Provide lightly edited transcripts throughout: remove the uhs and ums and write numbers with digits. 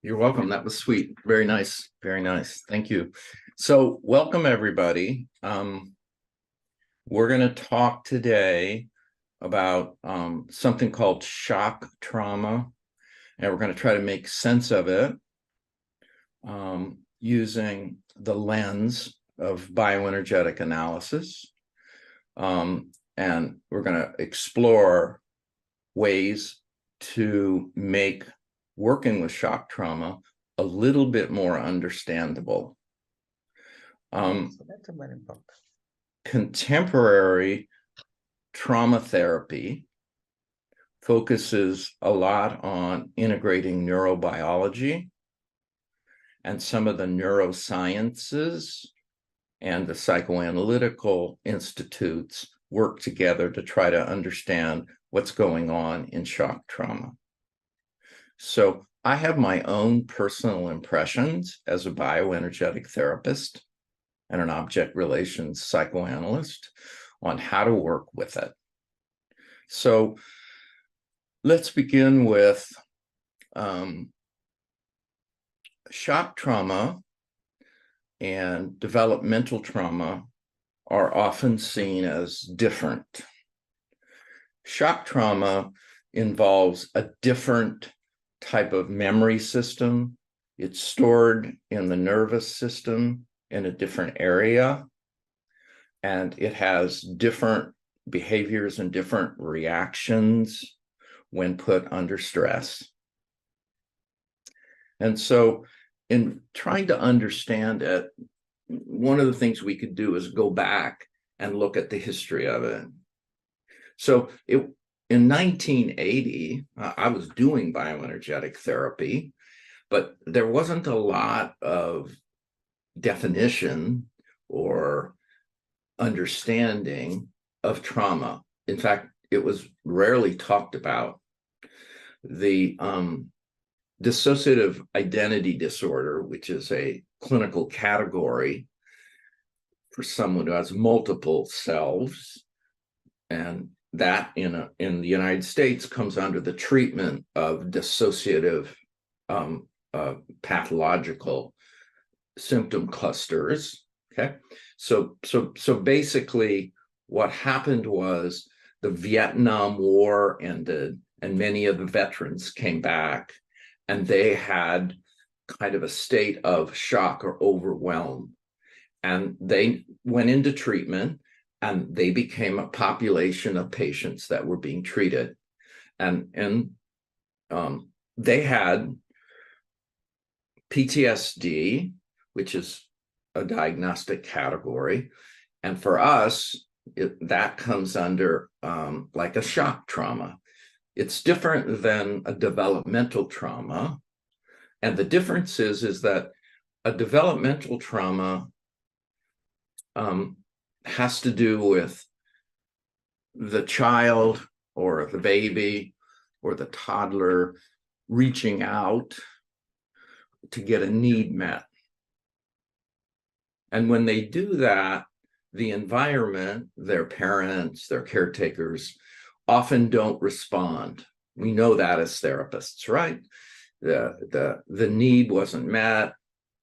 You're welcome. That was sweet. Very nice. Very nice. Thank you. So welcome everybody. We're going to talk today about something called shock trauma, and we're going to try to make sense of it using the lens of bioenergetic analysis. And we're going to explore ways to make working with shock trauma a little bit more understandable. So that's a very important. Contemporary trauma therapy focuses a lot on integrating neurobiology and some of the neurosciences, and the psychoanalytical institutes work together to try to understand what's going on in shock trauma. So I have my own personal impressions as a bioenergetic therapist and an object relations psychoanalyst on how to work with it. So let's begin with shock trauma and developmental trauma are often seen as different. Shock trauma involves a different type of memory system. It's stored in the nervous system in a different area, and it has different behaviors and different reactions when put under stress. And so in trying to understand it, one of the things we could do is go back and look at the history of it. So in 1980, I was doing bioenergetic therapy, but there wasn't a lot of definition or understanding of trauma. In fact, it was rarely talked about. The dissociative identity disorder, which is a clinical category for someone who has multiple selves, and that in the United States comes under the treatment of dissociative pathological symptom clusters. Okay, so basically what happened was the Vietnam War ended and many of the veterans came back, and they had kind of a state of shock or overwhelm, and they went into treatment, and they became a population of patients that were being treated, and they had PTSD, which is a diagnostic category, and for us, that comes under like a shock trauma. It's different than a developmental trauma, and the difference is that a developmental trauma has to do with the child or the baby or the toddler reaching out to get a need met. And when they do that, the environment, their parents, their caretakers, often don't respond. We know that as therapists, right? The need wasn't met.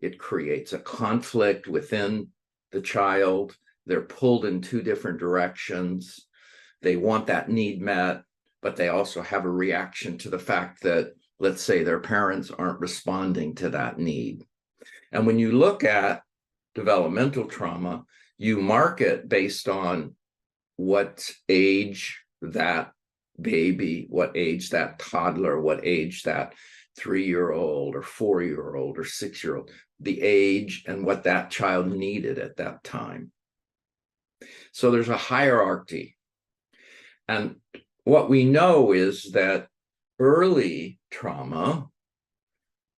It creates a conflict within the child. They're pulled in two different directions. They want that need met, but they also have a reaction to the fact that, let's say, their parents aren't responding to that need. And when you look at developmental trauma, you mark it based on what age that baby, what age that toddler, what age that 3-year-old or 4-year-old or 6-year-old, the age and what that child needed at that time. So there's a hierarchy. And what we know is that early trauma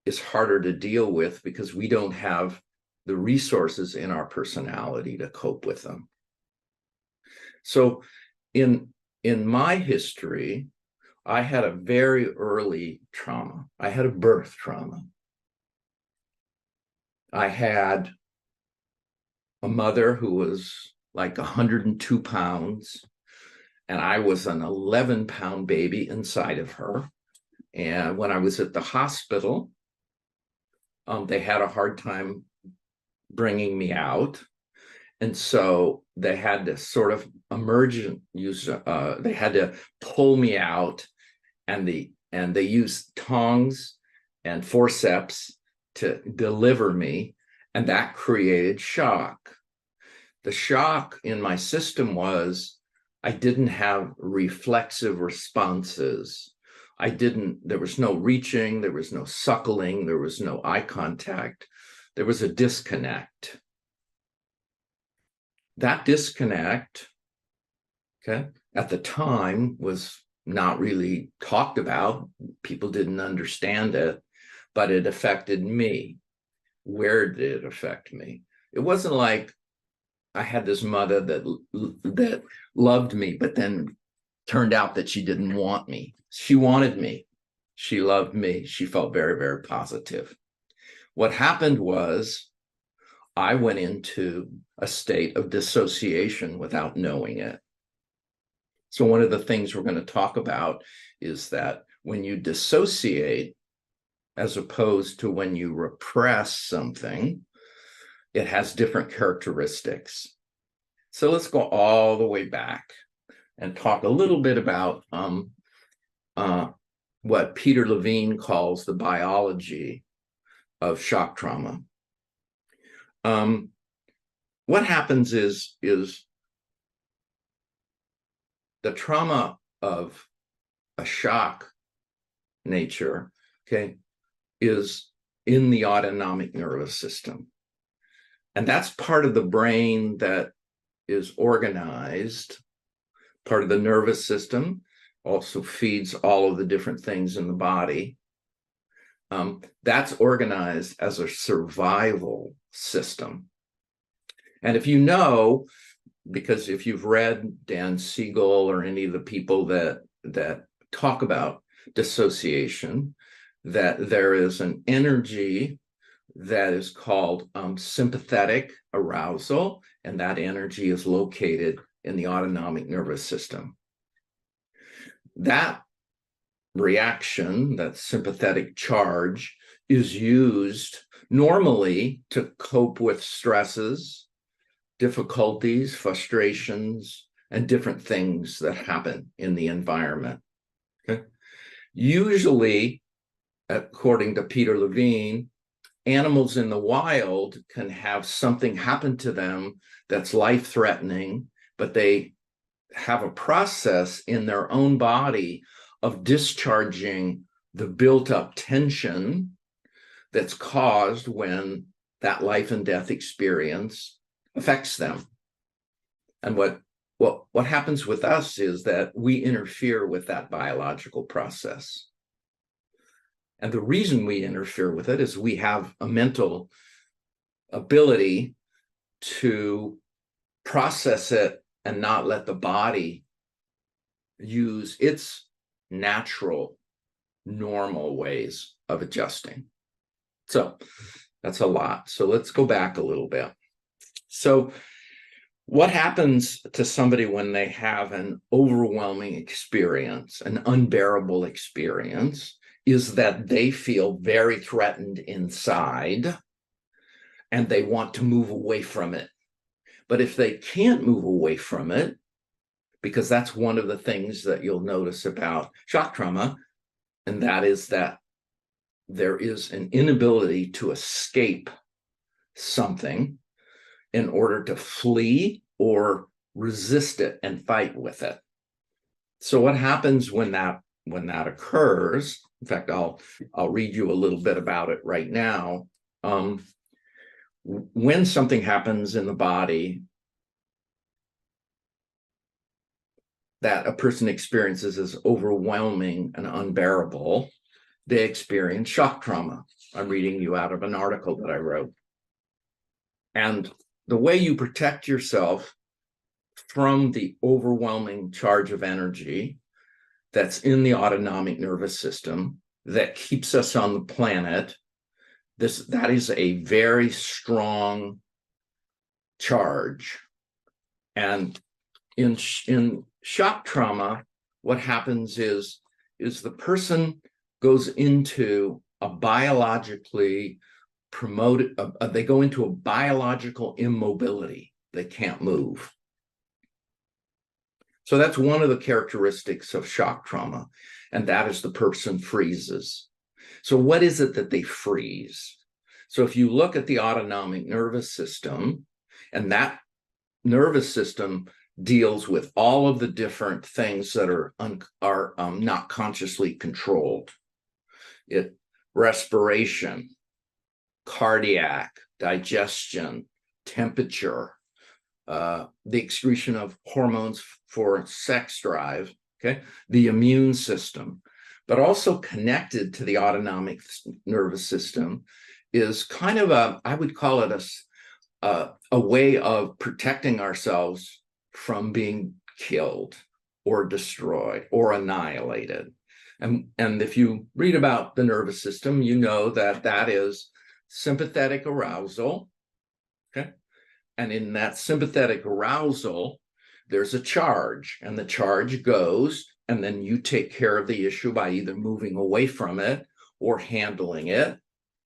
is harder to deal with because we don't have the resources in our personality to cope with them. So in my history, I had a very early trauma. I had a birth trauma. I had a mother who was like 102 pounds, and I was an 11-pound baby inside of her. And when I was at the hospital, They had a hard time bringing me out. And so they had to sort of they had to pull me out, and they used tongs and forceps to deliver me, and that created shock. The shock in my system was I didn't have reflexive responses. There was no reaching, there was no suckling, there was no eye contact. There was a disconnect. That disconnect, okay, at the time was not really talked about. People didn't understand it, but it affected me. Where did it affect me? It wasn't like I had this mother that loved me, but then turned out that she didn't want me. She wanted me. She loved me. She felt very, very positive. What happened was I went into a state of dissociation without knowing it. So one of the things we're going to talk about is that when you dissociate, as opposed to when you repress something, it has different characteristics. So let's go all the way back and talk a little bit about what Peter Levine calls the biology of shock trauma. What happens is the trauma of a shock nature, okay, is in the autonomic nervous system. And that's part of the brain that is organized, part of the nervous system, also feeds all of the different things in the body. That's organized as a survival system. And if you know, because if you've read Dan Siegel or any of the people that talk about dissociation, that there is an energy that is called sympathetic arousal, and that energy is located in the autonomic nervous system. That reaction, that sympathetic charge, is used normally to cope with stresses, difficulties, frustrations, and different things that happen in the environment. Okay? Usually, according to Peter Levine, animals in the wild can have something happen to them that's life-threatening, but they have a process in their own body of discharging the built-up tension that's caused when that life and death experience affects them. And what happens with us is that we interfere with that biological process. And the reason we interfere with it is we have a mental ability to process it and not let the body use its natural, normal ways of adjusting. So that's a lot. So let's go back a little bit. So what happens to somebody when they have an overwhelming experience, an unbearable experience, is that they feel very threatened inside and they want to move away from it. But if they can't move away from it, because that's one of the things that you'll notice about shock trauma, and that is that there is an inability to escape something in order to flee or resist it and fight with it. So what happens when that occurs? In fact, I'll read you a little bit about it right now. When something happens in the body that a person experiences as overwhelming and unbearable, they experience shock trauma. I'm reading you out of an article that I wrote. And the way you protect yourself from the overwhelming charge of energy that's in the autonomic nervous system that keeps us on the planet, that is a very strong charge. And in shock trauma, what happens is the person goes into a biologically they go into a biological immobility. They can't move. So that's one of the characteristics of shock trauma, and that is the person freezes. So what is it that they freeze? So if you look at the autonomic nervous system, and that nervous system deals with all of the different things that are not consciously controlled. Respiration, cardiac, digestion, temperature, the excretion of hormones for sex drive, okay, the immune system, but also connected to the autonomic nervous system is kind of I would call it a way of protecting ourselves from being killed or destroyed or annihilated. And if you read about the nervous system, you know that that is sympathetic arousal, okay? And in that sympathetic arousal, there's a charge, and the charge goes, and then you take care of the issue by either moving away from it or handling it,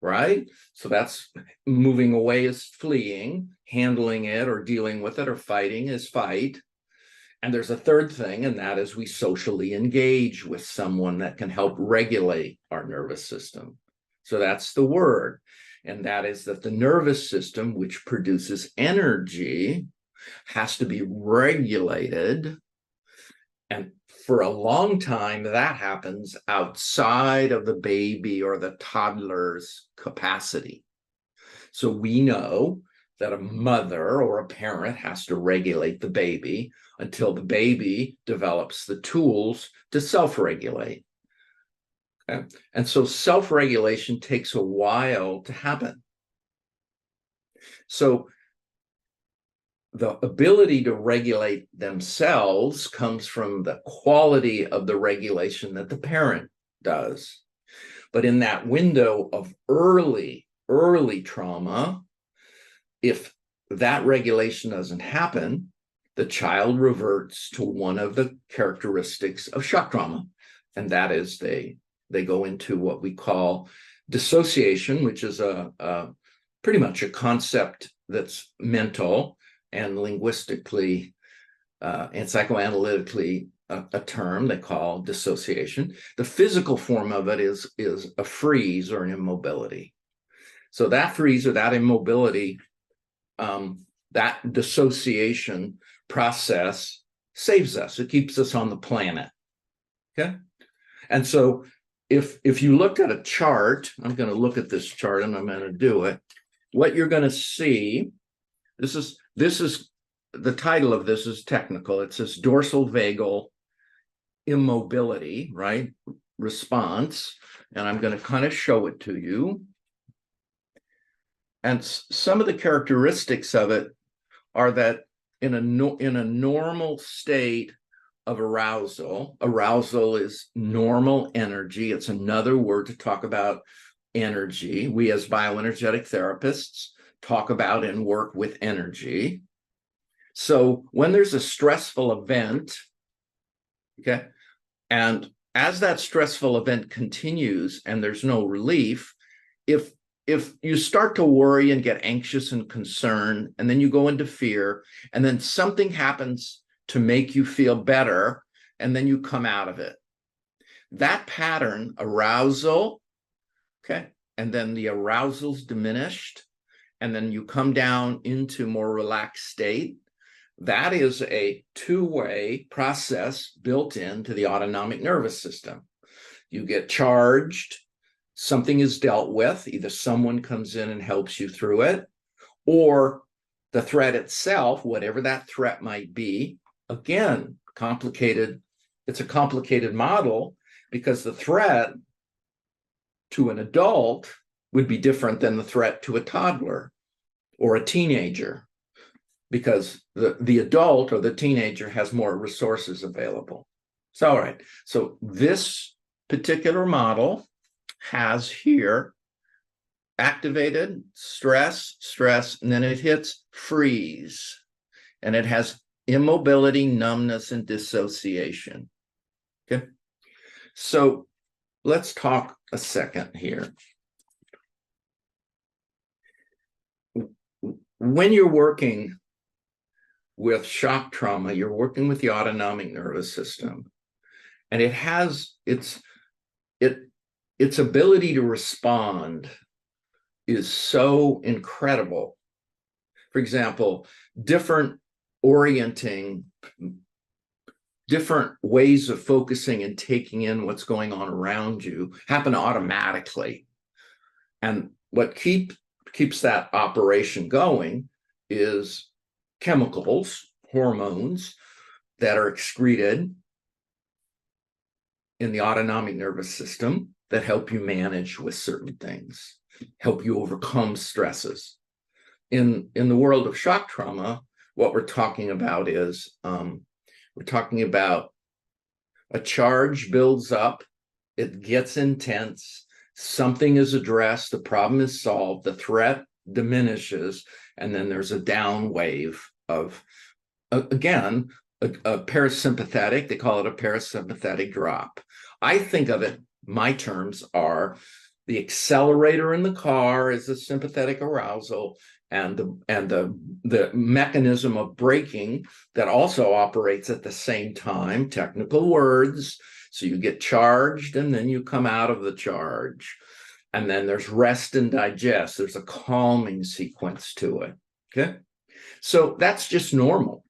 right? So that's moving away is fleeing, handling it or dealing with it or fighting is fight. And there's a third thing, and that is we socially engage with someone that can help regulate our nervous system. So that's the word. And that is that the nervous system, which produces energy, has to be regulated. And for a long time, that happens outside of the baby or the toddler's capacity. So we know that a mother or a parent has to regulate the baby until the baby develops the tools to self-regulate. Okay? And so self-regulation takes a while to happen. So the ability to regulate themselves comes from the quality of the regulation that the parent does. But in that window of early trauma, if that regulation doesn't happen, the child reverts to one of the characteristics of shock trauma, and that is they go into what we call dissociation, which is pretty much a concept that's mental and linguistically and psychoanalytically a term they call dissociation. The physical form of it is a freeze or an immobility. So that freeze or that immobility, that dissociation process saves us. It keeps us on the planet. Okay. And so if you look at a chart, I'm going to look at this chart and I'm going to do it. What you're going to see, this is the title of this is technical. It says dorsal vagal immobility, right? Response. And I'm going to kind of show it to you. And some of the characteristics of it are that in a normal state of arousal is normal energy. It's another word to talk about energy. We as bioenergetic therapists talk about and work with energy. So when there's a stressful event, okay, and as that stressful event continues and there's no relief, if you start to worry and get anxious and concerned, and then you go into fear, and then something happens to make you feel better, and then you come out of it. That pattern, arousal, okay, and then the arousal's diminished, and then you come down into more relaxed state, that is a two-way process built into the autonomic nervous system. You get charged, something is dealt with, either someone comes in and helps you through it, or the threat itself, whatever that threat might be, again, complicated. It's a complicated model because the threat to an adult would be different than the threat to a toddler or a teenager, because the adult or the teenager has more resources available. So, all right. So this particular model has here activated stress, and then it hits freeze, and it has immobility, numbness, and dissociation. Okay. So let's talk a second here. when you're working with shock trauma, you're working with the autonomic nervous system, and it has its ability to respond is so incredible. For example, different ways of focusing and taking in what's going on around you happen automatically. And what keeps that operation going is chemicals, hormones that are excreted in the autonomic nervous system that help you manage with certain things, help you overcome stresses. In the world of shock trauma, what we're talking about is we're talking about a charge builds up, it gets intense, something is addressed, the problem is solved, the threat diminishes, and then there's a down wave of, again, a parasympathetic, they call it a parasympathetic drop. I think of it, my terms are the accelerator in the car is the sympathetic arousal, and the mechanism of braking that also operates at the same time, technical words. So you get charged and then you come out of the charge. And then there's rest and digest. There's a calming sequence to it. Okay. So that's just normal.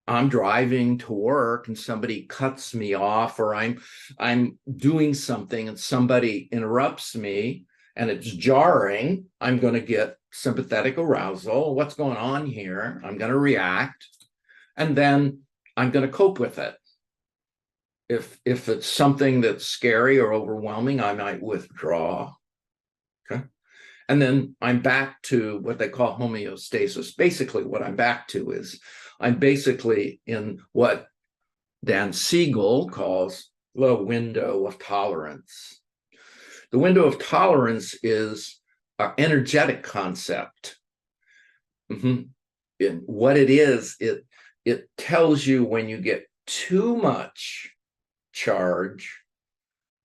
I'm driving to work and somebody cuts me off, or I'm doing something and somebody interrupts me and it's jarring. I'm going to get sympathetic arousal. What's going on here? I'm going to react, and then I'm going to cope with it. If it's something that's scary or overwhelming, I might withdraw. Okay. And then I'm back to what they call homeostasis. Basically, what I'm back to is I'm basically in what Dan Siegel calls the window of tolerance. The window of tolerance is an energetic concept. And what it is, it tells you when you get too much charge,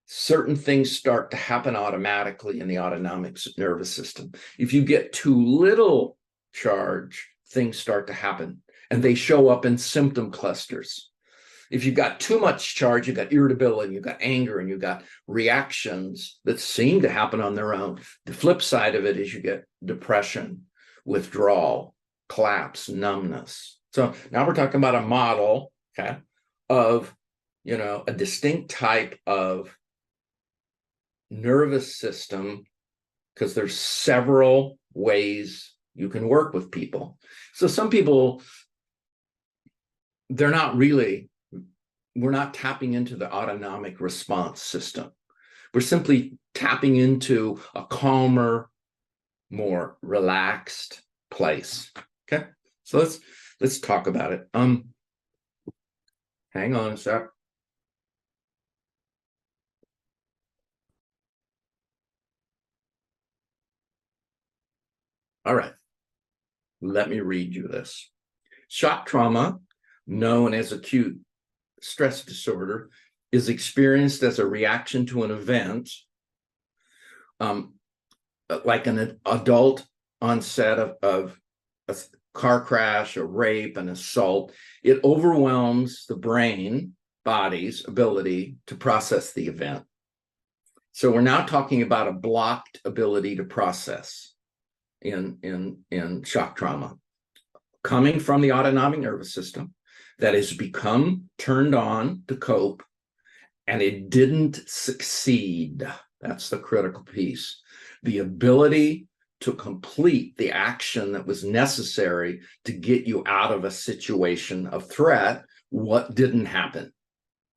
certain things start to happen automatically in the autonomic nervous system. If you get too little charge, things start to happen, and they show up in symptom clusters. If you've got too much charge, you've got irritability, you've got anger, and you've got reactions that seem to happen on their own. The flip side of it is you get depression, withdrawal, collapse, numbness. So now we're talking about a model, okay, of, a distinct type of nervous system, because there's several ways you can work with people. So some people, we're not tapping into the autonomic response system. We're simply tapping into a calmer, more relaxed place. Okay, so let's talk about it. Hang on a sec. All right, let me read you this. Shock trauma, known as acute stress disorder, is experienced as a reaction to an event, like an adult onset of a car crash, a rape, an assault. It overwhelms the body's ability to process the event. So we're now talking about a blocked ability to process in shock trauma, coming from the autonomic nervous system that has become turned on to cope, and it didn't succeed. That's the critical piece. The ability to complete the action that was necessary to get you out of a situation of threat, what didn't happen?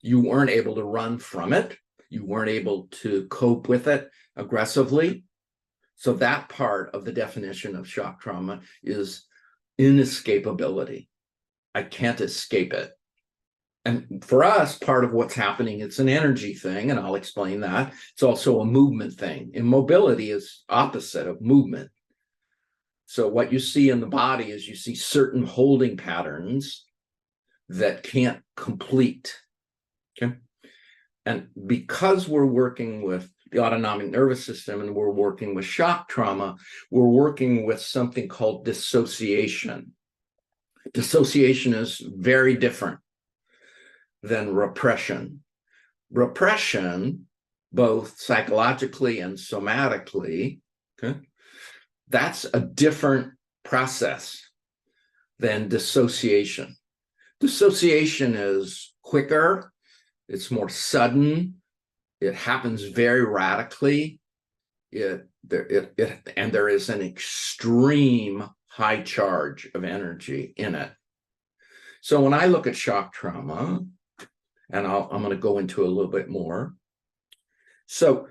You weren't able to run from it. You weren't able to cope with it aggressively. So that part of the definition of shock trauma is inescapability. I can't escape it. And for us, part of what's happening, it's an energy thing, and I'll explain that. It's also a movement thing. Immobility is opposite of movement. So what you see in the body is you see certain holding patterns that can't complete. Okay. And because we're working with the autonomic nervous system and we're working with shock trauma, we're working with something called dissociation. Dissociation is very different than repression. Repression, both psychologically and somatically, okay, that's a different process than dissociation. Dissociation is quicker, it's more sudden, it happens very radically, and there is an extreme high charge of energy in it. So when I look at shock trauma, and I'm going to go into a little bit more. So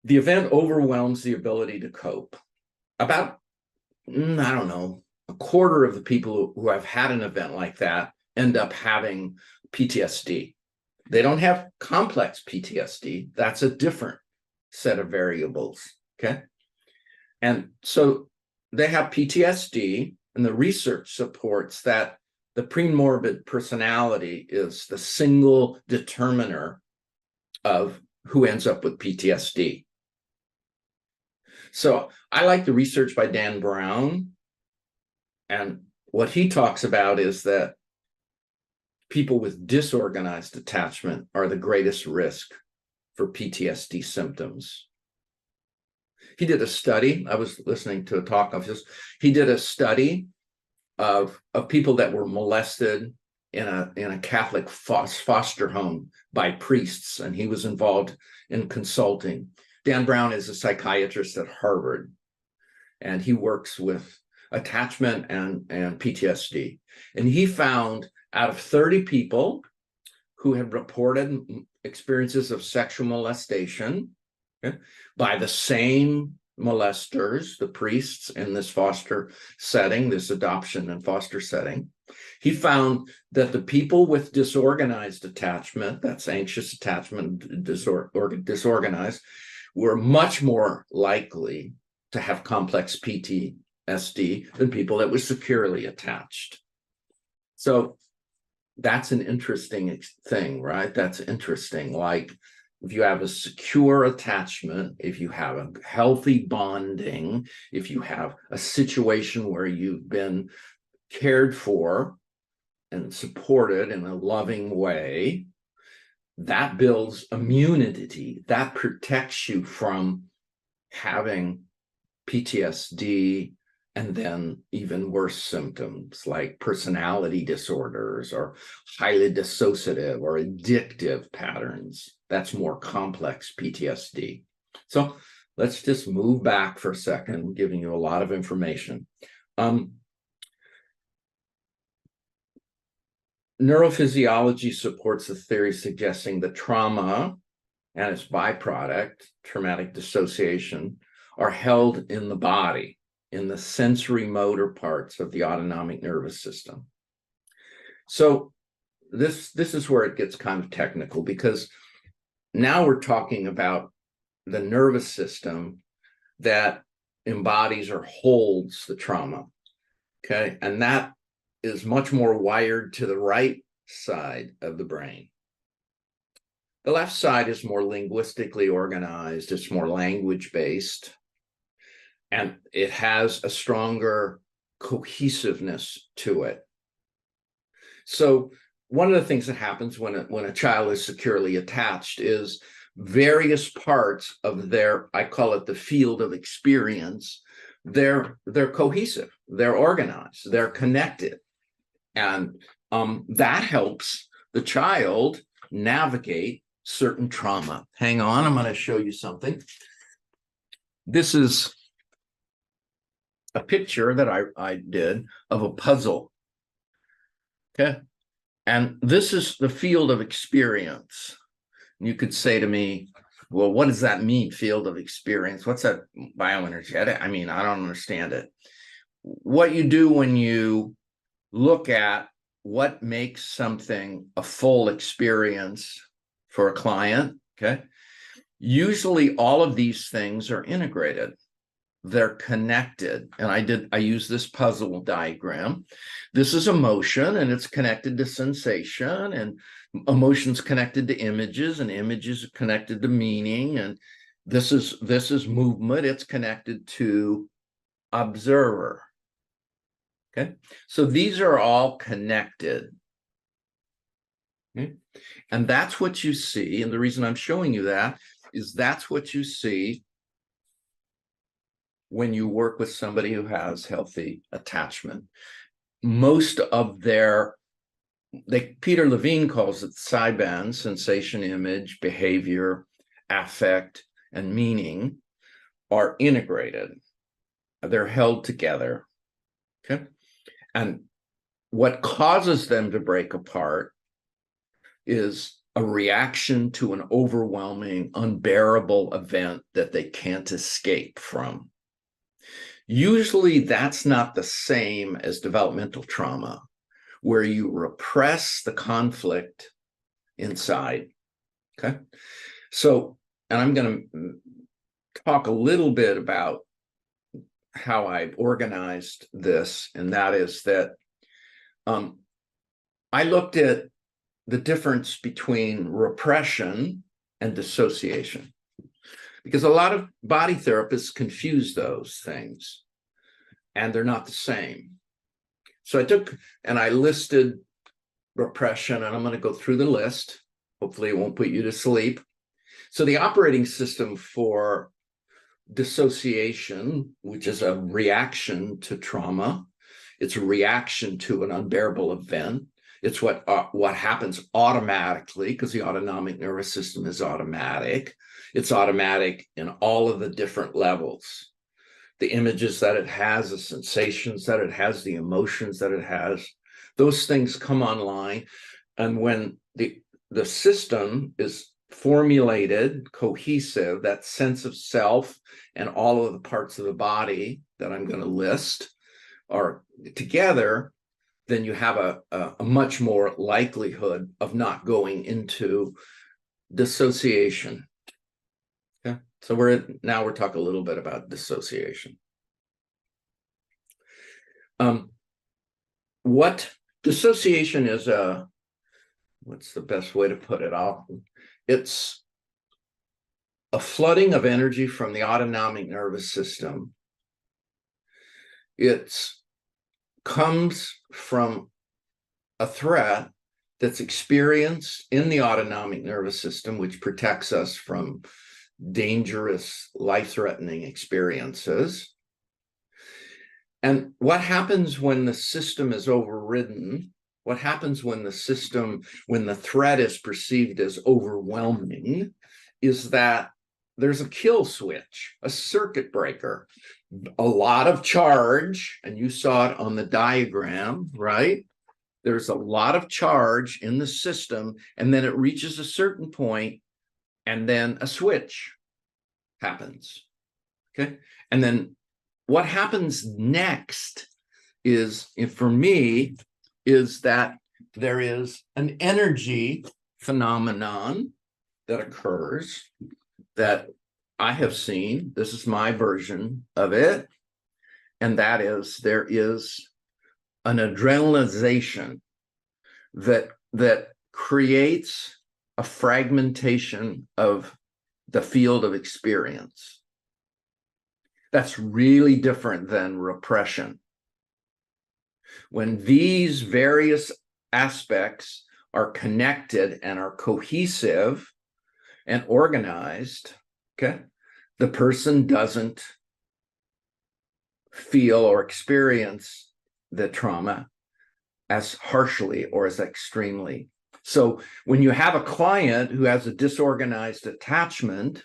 the event overwhelms the ability to cope. About, I don't know, a quarter of the people who have had an event like that end up having PTSD. They don't have complex PTSD. That's a different set of variables, okay? And so they have PTSD, and the research supports that the premorbid personality is the single determiner of who ends up with PTSD. So I like the research by Dan Brown, and what he talks about is that people with disorganized attachment are the greatest risk for PTSD symptoms. He did a study, I was listening to a talk of his, he did a study of people that were molested in a Catholic foster home by priests, and he was involved in consulting. Dan Brown is a psychiatrist at Harvard, and he works with attachment and PTSD. And he found out of 30 people who had reported experiences of sexual molestation, okay, by the same molesters, the priests in this foster setting, this adoption and foster setting, he found that the people with disorganized attachment, that's anxious attachment, disorganized, were much more likely to have complex PTSD than people that were securely attached. So that's an interesting thing, right? That's interesting. Like, if you have a secure attachment, if you have a healthy bonding, if you have a situation where you've been cared for and supported in a loving way, that builds immunity. That protects you from having PTSD and then even worse symptoms like personality disorders or highly dissociative or addictive patterns. That's more complex PTSD. So let's just move back for a second. I'm giving you a lot of information. Neurophysiology supports the theory suggesting that trauma and its byproduct, traumatic dissociation, are held in the body, in the sensory motor parts of the autonomic nervous system. So this is where it gets kind of technical, because now we're talking about the nervous system that embodies or holds the trauma, okay? And that is much more wired to the right side of the brain. The left side is more linguistically organized, it's more language-based, and it has a stronger cohesiveness to it. So one of the things that happens when a child is securely attached is various parts of their, I call it the field of experience, they're cohesive, they're organized, they're connected. And that helps the child navigate certain trauma. Hang on, I'm going to show you something. This is a picture that I did of a puzzle. Okay. And this is the field of experience. You could say to me, well, what does that mean, field of experience? What's that bioenergetic? I mean, I don't understand it. What you do when you look at what makes something a full experience for a client, okay? Usually all of these things are integrated. they're connected. And I use this puzzle diagram. This is emotion, and it's connected to sensation, and emotions connected to images, and images are connected to meaning. And this is movement. It's connected to observer. Okay, so these are all connected. Okay? And that's what you see. And the reason I'm showing you that is that's what you see when you work with somebody who has healthy attachment. Most of Peter Levine calls it sideband: sensation, image, behavior, affect, and meaning are integrated. They're held together. Okay. And what causes them to break apart is a reaction to an overwhelming, unbearable event that they can't escape from. Usually that's not the same as developmental trauma, where you repress the conflict inside. Okay. So, and I'm going to talk a little bit about how I've organized this, and that is that I looked at the difference between repression and dissociation, because a lot of body therapists confuse those things, and they're not the same. So I took and I listed repression, and I'm going to go through the list. Hopefully it won't put you to sleep. So the operating system for dissociation, which is a reaction to trauma, it's a reaction to an unbearable event. It's what happens automatically, because the autonomic nervous system is automatic. It's automatic in all of the different levels. The images that it has, the sensations that it has, the emotions that it has, those things come online. And when the system is formulated, cohesive, that sense of self and all of the parts of the body that I'm going to list are together, then you have a much more likelihood of not going into dissociation. Okay, so we're talking a little bit about dissociation. What dissociation is what's the best way to put it? It's a flooding of energy from the autonomic nervous system. It comes from a threat that's experienced in the autonomic nervous system, which protects us from dangerous, life-threatening experiences. And what happens when the system is overridden? What happens when the threat is perceived as overwhelming, is that there's a kill switch, a circuit breaker, a lot of charge, and you saw it on the diagram, right? There's a lot of charge in the system, and then it reaches a certain point, and then a switch happens, okay? And then what happens next is, for me, is that there is an energy phenomenon that occurs that I have seen. This is my version of it. And that is, there is an adrenalization that creates a fragmentation of the field of experience. That's really different than repression. When these various aspects are connected and are cohesive and organized, okay, the person doesn't feel or experience the trauma as harshly or as extremely. So when you have a client who has a disorganized attachment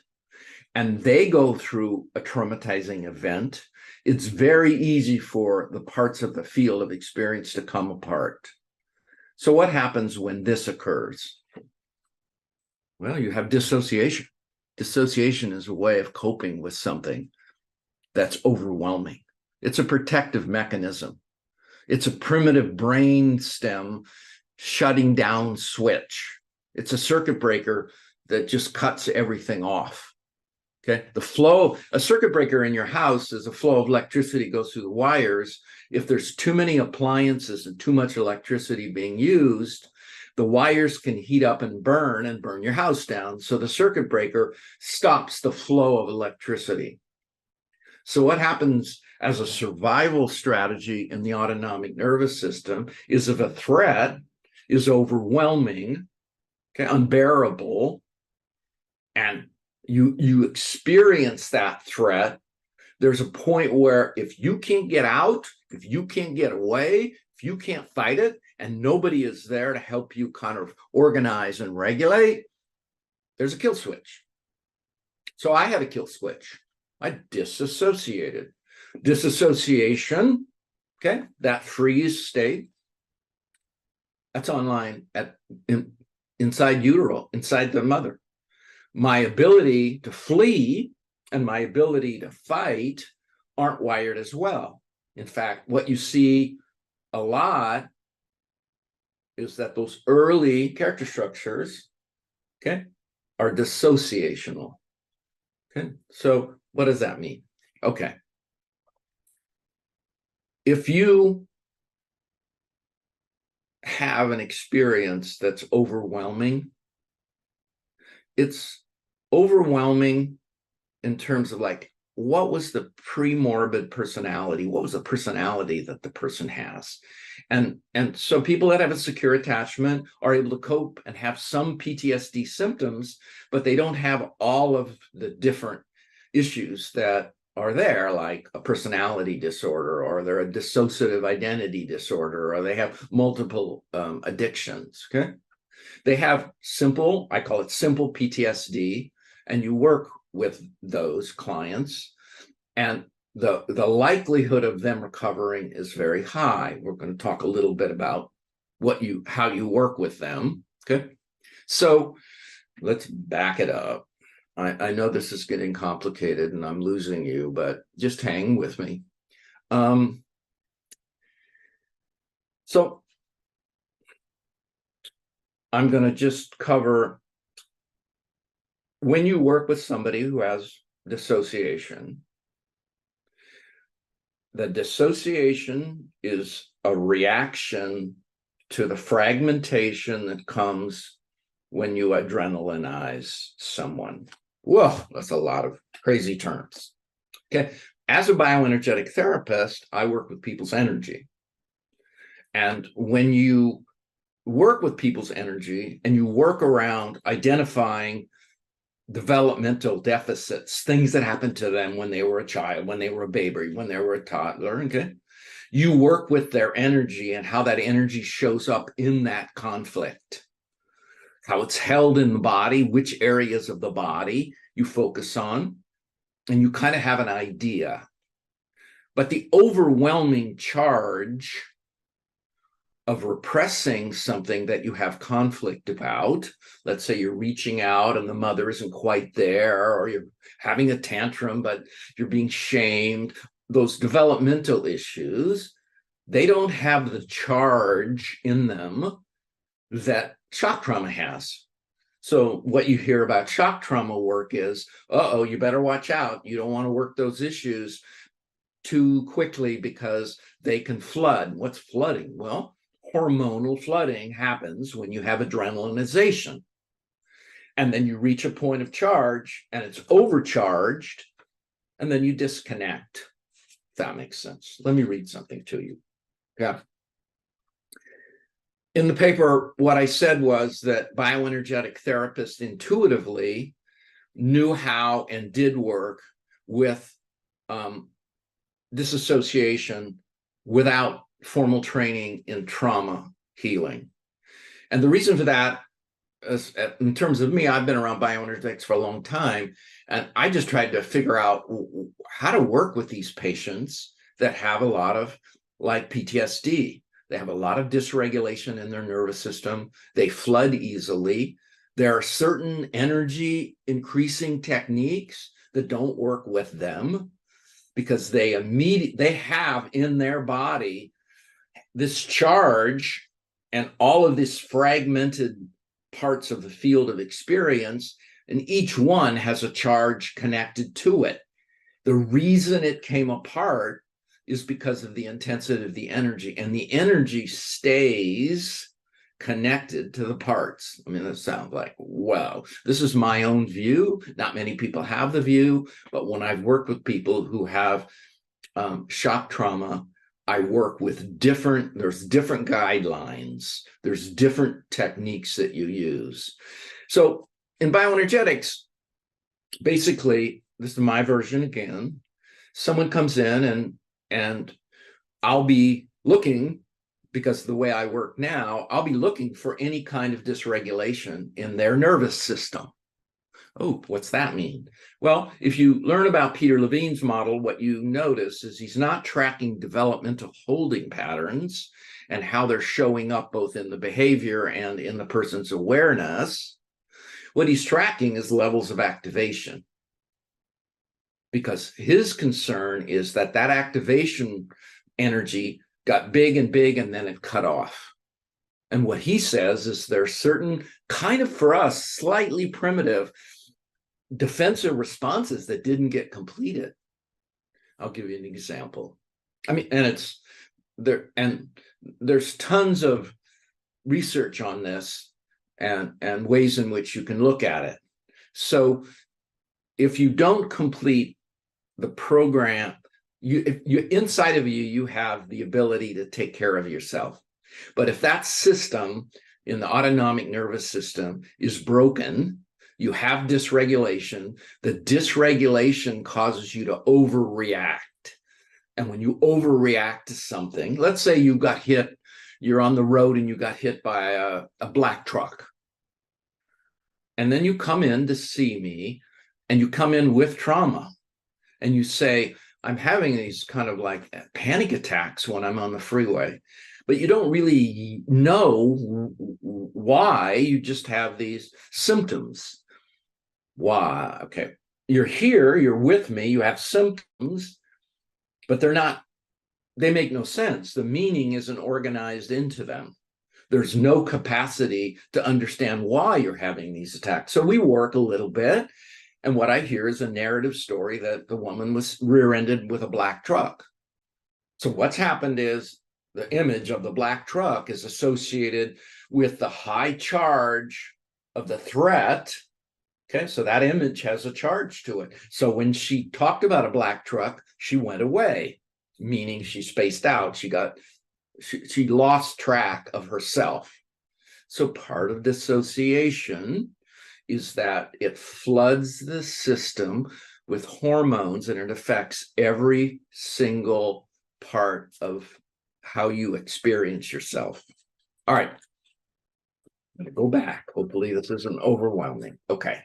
and they go through a traumatizing event, it's very easy for the parts of the field of experience to come apart. So what happens when this occurs? Well, you have dissociation. Dissociation is a way of coping with something that's overwhelming. It's a protective mechanism. It's a primitive brain stem shutting down switch. It's a circuit breaker that just cuts everything off. Okay, the flow, a circuit breaker in your house is a flow of electricity goes through the wires. If there's too many appliances and too much electricity being used, the wires can heat up and burn your house down. So the circuit breaker stops the flow of electricity. So what happens as a survival strategy in the autonomic nervous system is if a threat is overwhelming, okay, unbearable, and you experience that threat, there's a point where if you can't get out, if you can't get away, if you can't fight it, and nobody is there to help you kind of organize and regulate, there's a kill switch. So I had a kill switch. I disassociated. Disassociation, okay, that freeze state, that's online inside utero, inside the mother. My ability to flee and my ability to fight aren't wired as well. In fact, what you see a lot is that those early character structures, okay, are dissociational. Okay, so what does that mean? Okay. If you have an experience that's overwhelming, it's overwhelming in terms of like, what was the pre-morbid personality? What was the personality that the person has? And so people that have a secure attachment are able to cope and have some PTSD symptoms, but they don't have all of the different issues that are there, like a personality disorder, or they're a dissociative identity disorder, or they have multiple addictions, okay? They have simple, I call it simple PTSD, and you work with those clients, and the likelihood of them recovering is very high. We're going to talk a little bit about how you work with them, okay? So let's back it up. I know this is getting complicated and I'm losing you, but just hang with me. So I'm going to just cover, when you work with somebody who has dissociation, the dissociation is a reaction to the fragmentation that comes when you adrenalinize someone. Whoa, that's a lot of crazy terms. Okay, as a bioenergetic therapist, I work with people's energy. And when you work with people's energy and you work around identifying developmental deficits, things that happened to them when they were a child, when they were a baby, when they were a toddler, okay? You work with their energy and how that energy shows up in that conflict, how it's held in the body, which areas of the body you focus on, and you kind of have an idea. But the overwhelming charge of repressing something that you have conflict about, let's say you're reaching out and the mother isn't quite there, or you're having a tantrum, but you're being shamed, those developmental issues, they don't have the charge in them that shock trauma has. So what you hear about shock trauma work is, uh-oh, you better watch out. You don't want to work those issues too quickly because they can flood. What's flooding? Well, hormonal flooding happens when you have adrenalization. And then you reach a point of charge and it's overcharged, and then you disconnect. If that makes sense. Let me read something to you. Yeah. In the paper, what I said was that bioenergetic therapists intuitively knew how and did work with disassociation without formal training in trauma healing. And the reason for that is, in terms of me, I've been around bioenergetics for a long time, and I just tried to figure out how to work with these patients that have a lot of like PTSD. They have a lot of dysregulation in their nervous system. They flood easily. There are certain energy increasing techniques that don't work with them because they have in their body this charge and all of this fragmented parts of the field of experience, and each one has a charge connected to it. The reason it came apart is because of the intensity of the energy, and the energy stays connected to the parts. I mean, that sounds like, wow, this is my own view. Not many people have the view, but when I've worked with people who have shock trauma, I work with there's different guidelines, there's different techniques that you use. So in bioenergetics, basically, this is my version again. Someone comes in and I'll be looking, because the way I work now, I'll be looking for any kind of dysregulation in their nervous system. Oh, what's that mean? Well, if you learn about Peter Levine's model, what you notice is he's not tracking developmental holding patterns and how they're showing up both in the behavior and in the person's awareness. What he's tracking is levels of activation, because his concern is that activation energy got big and big and then it cut off. And what he says is there's certain kind of, for us, slightly primitive defensive responses that didn't get completed. I'll give you an example. I mean, and it's there, and there's tons of research on this and ways in which you can look at it. So if you don't complete the program, if you inside of you have the ability to take care of yourself. But if that system in the autonomic nervous system is broken, you have dysregulation. The dysregulation causes you to overreact. And when you overreact to something, let's say you got hit, you're on the road and you got hit by a black truck. And then you come in to see me, and you come in with trauma, and you say, I'm having these kind of like panic attacks when I'm on the freeway, but you don't really know why. You just have these symptoms. Why? Okay. You're here, you're with me, you have symptoms, but they make no sense. The meaning isn't organized into them. There's no capacity to understand why you're having these attacks. So we work a little bit. And what I hear is a narrative story that the woman was rear-ended with a black truck. So what's happened is the image of the black truck is associated with the high charge of the threat. Okay, so that image has a charge to it. So when she talked about a black truck, she went away, meaning she spaced out. She lost track of herself. So part of dissociation is that it floods the system with hormones, and it affects every single part of how you experience yourself. All right, I'm gonna go back. Hopefully this isn't overwhelming. Okay.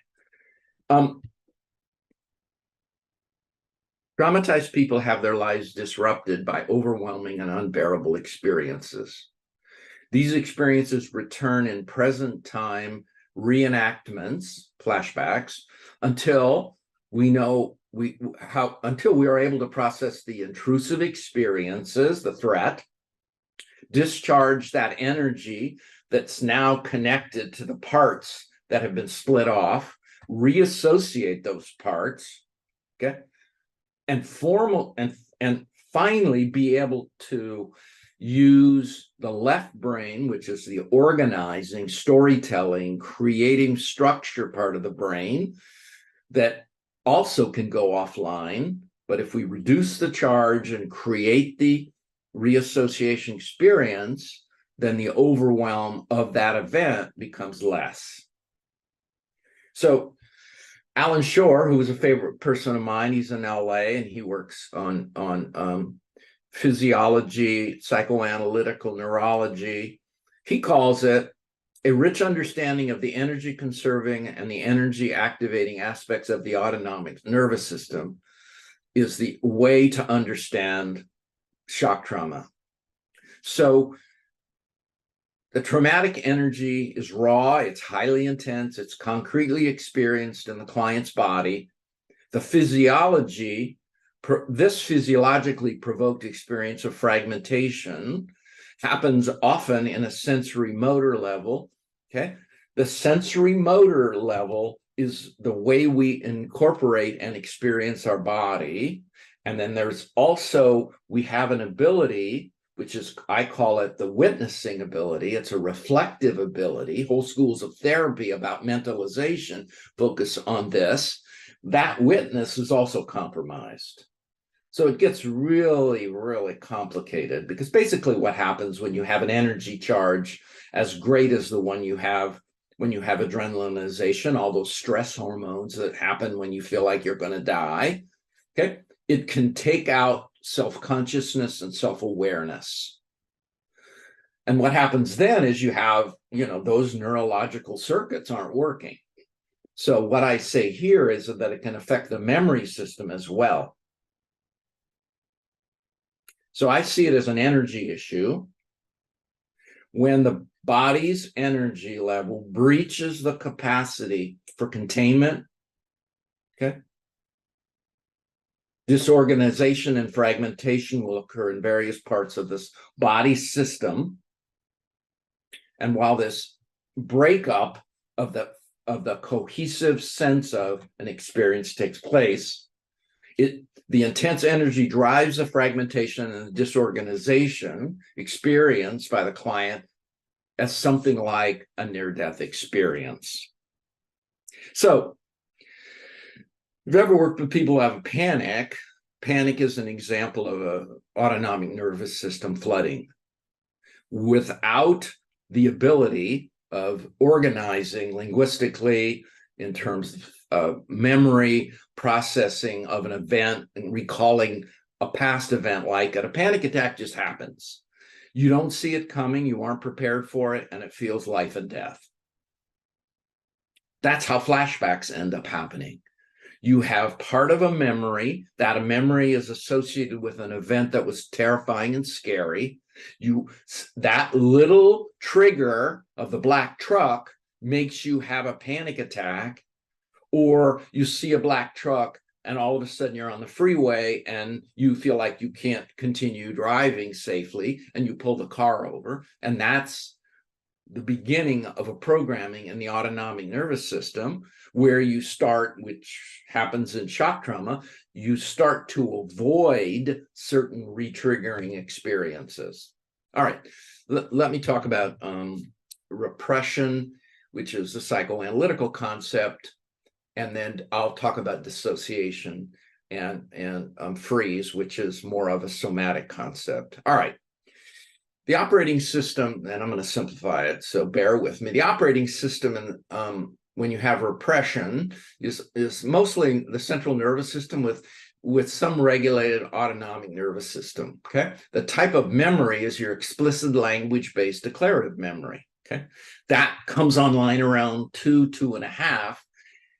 Traumatized people have their lives disrupted by overwhelming and unbearable experiences. These experiences return in present time reenactments, flashbacks, until we are able to process the intrusive experiences, the threat, discharge that energy that's now connected to the parts that have been split off, reassociate those parts, okay, and finally be able to use the left brain, which is the organizing, storytelling, creating structure part of the brain that also can go offline. But if we reduce the charge and create the reassociation experience, then the overwhelm of that event becomes less. So Alan Shore, who is a favorite person of mine, he's in LA and he works on physiology, psychoanalytical neurology. He calls it a rich understanding of the energy conserving and the energy activating aspects of the autonomic nervous system is the way to understand shock trauma. So the traumatic energy is raw, it's highly intense, it's concretely experienced in the client's body. The physiology, this physiologically provoked experience of fragmentation happens often in a sensory motor level, okay? The sensory motor level is the way we incorporate and experience our body. And then there's also, we have an ability, which is, I call it the witnessing ability. It's a reflective ability. Whole schools of therapy about mentalization focus on this. That witness is also compromised. So it gets really, really complicated, because basically what happens when you have an energy charge as great as the one you have when you have adrenalization, all those stress hormones that happen when you feel like you're going to die, okay, it can take out self-consciousness and self-awareness. And what happens then is you have, those neurological circuits aren't working. So what I say here is that it can affect the memory system as well. So I see it as an energy issue. When the body's energy level breaches the capacity for containment, okay, disorganization and fragmentation will occur in various parts of this body system. And while this breakup of the cohesive sense of an experience takes place, the intense energy drives the fragmentation and the disorganization experienced by the client as something like a near-death experience. So, if you've ever worked with people who have a panic is an example of an autonomic nervous system flooding. Without the ability of organizing linguistically in terms of memory, processing of an event, and recalling a past event, like a panic attack just happens. You don't see it coming, you aren't prepared for it, and it feels life and death. That's how flashbacks end up happening. You have part of a memory, that a memory is associated with an event that was terrifying and scary. That little trigger of the black truck makes you have a panic attack, or you see a black truck and all of a sudden you're on the freeway and you feel like you can't continue driving safely and you pull the car over. And that's the beginning of a programming in the autonomic nervous system, where you start, which happens in shock trauma, you start to avoid certain re-triggering experiences. All right, let me talk about repression, which is a psychoanalytical concept. And then I'll talk about dissociation and freeze, which is more of a somatic concept. All right. The operating system, and I'm going to simplify it, so bear with me. The operating system, when you have repression, is mostly the central nervous system with some regulated autonomic nervous system. Okay. The type of memory is your explicit language-based declarative memory. Okay. That comes online around 2.5.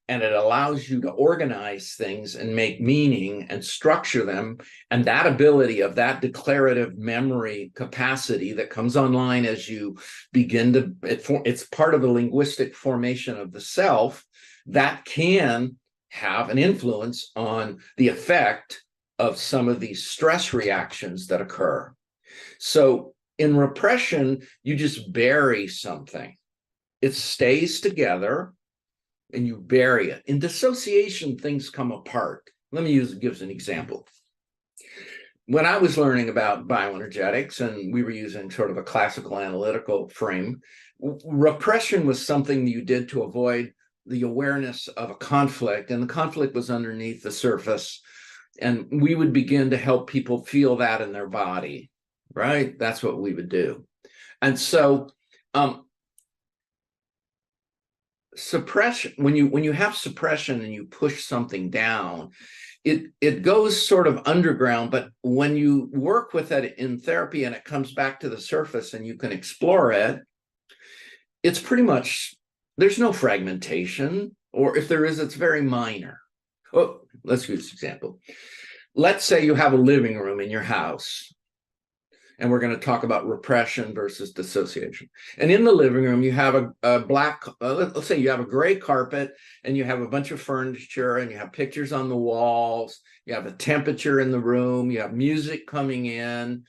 And it allows you to organize things and make meaning and structure them. And that ability of that declarative memory capacity that comes online as you begin to, it's part of the linguistic formation of the self, that can have an influence on the effect of some of these stress reactions that occur. So in repression, you just bury something. It stays together, and you bury it. In dissociation, things come apart. Let me give an example. When I was learning about bioenergetics, and we were using sort of a classical analytical frame, repression was something you did to avoid the awareness of a conflict, and the conflict was underneath the surface, and we would begin to help people feel that in their body, right? That's what we would do. And so suppression, when you have suppression and you push something down, it goes sort of underground, but when you work with it in therapy and it comes back to the surface and you can explore it, it's pretty much, there's no fragmentation, or if there is, it's very minor. Oh, let's use this example. Let's say you have a living room in your house, and we're going to talk about repression versus dissociation. And in the living room, you have a black, let's say you have a gray carpet, and you have a bunch of furniture, and you have pictures on the walls, you have a temperature in the room, you have music coming in,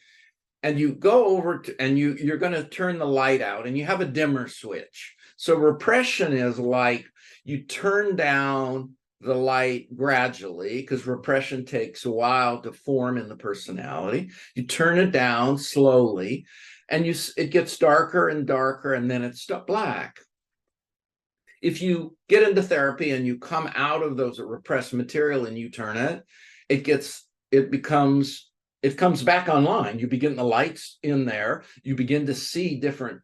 and you go over to, and you're going to turn the light out, and you have a dimmer switch. So repression is like you turn down the light gradually, because repression takes a while to form in the personality. You turn it down slowly, and it gets darker and darker, and then it's black. If you get into therapy and you come out of those repressed material and you turn it, it comes back online. You begin the lights in there. You begin to see different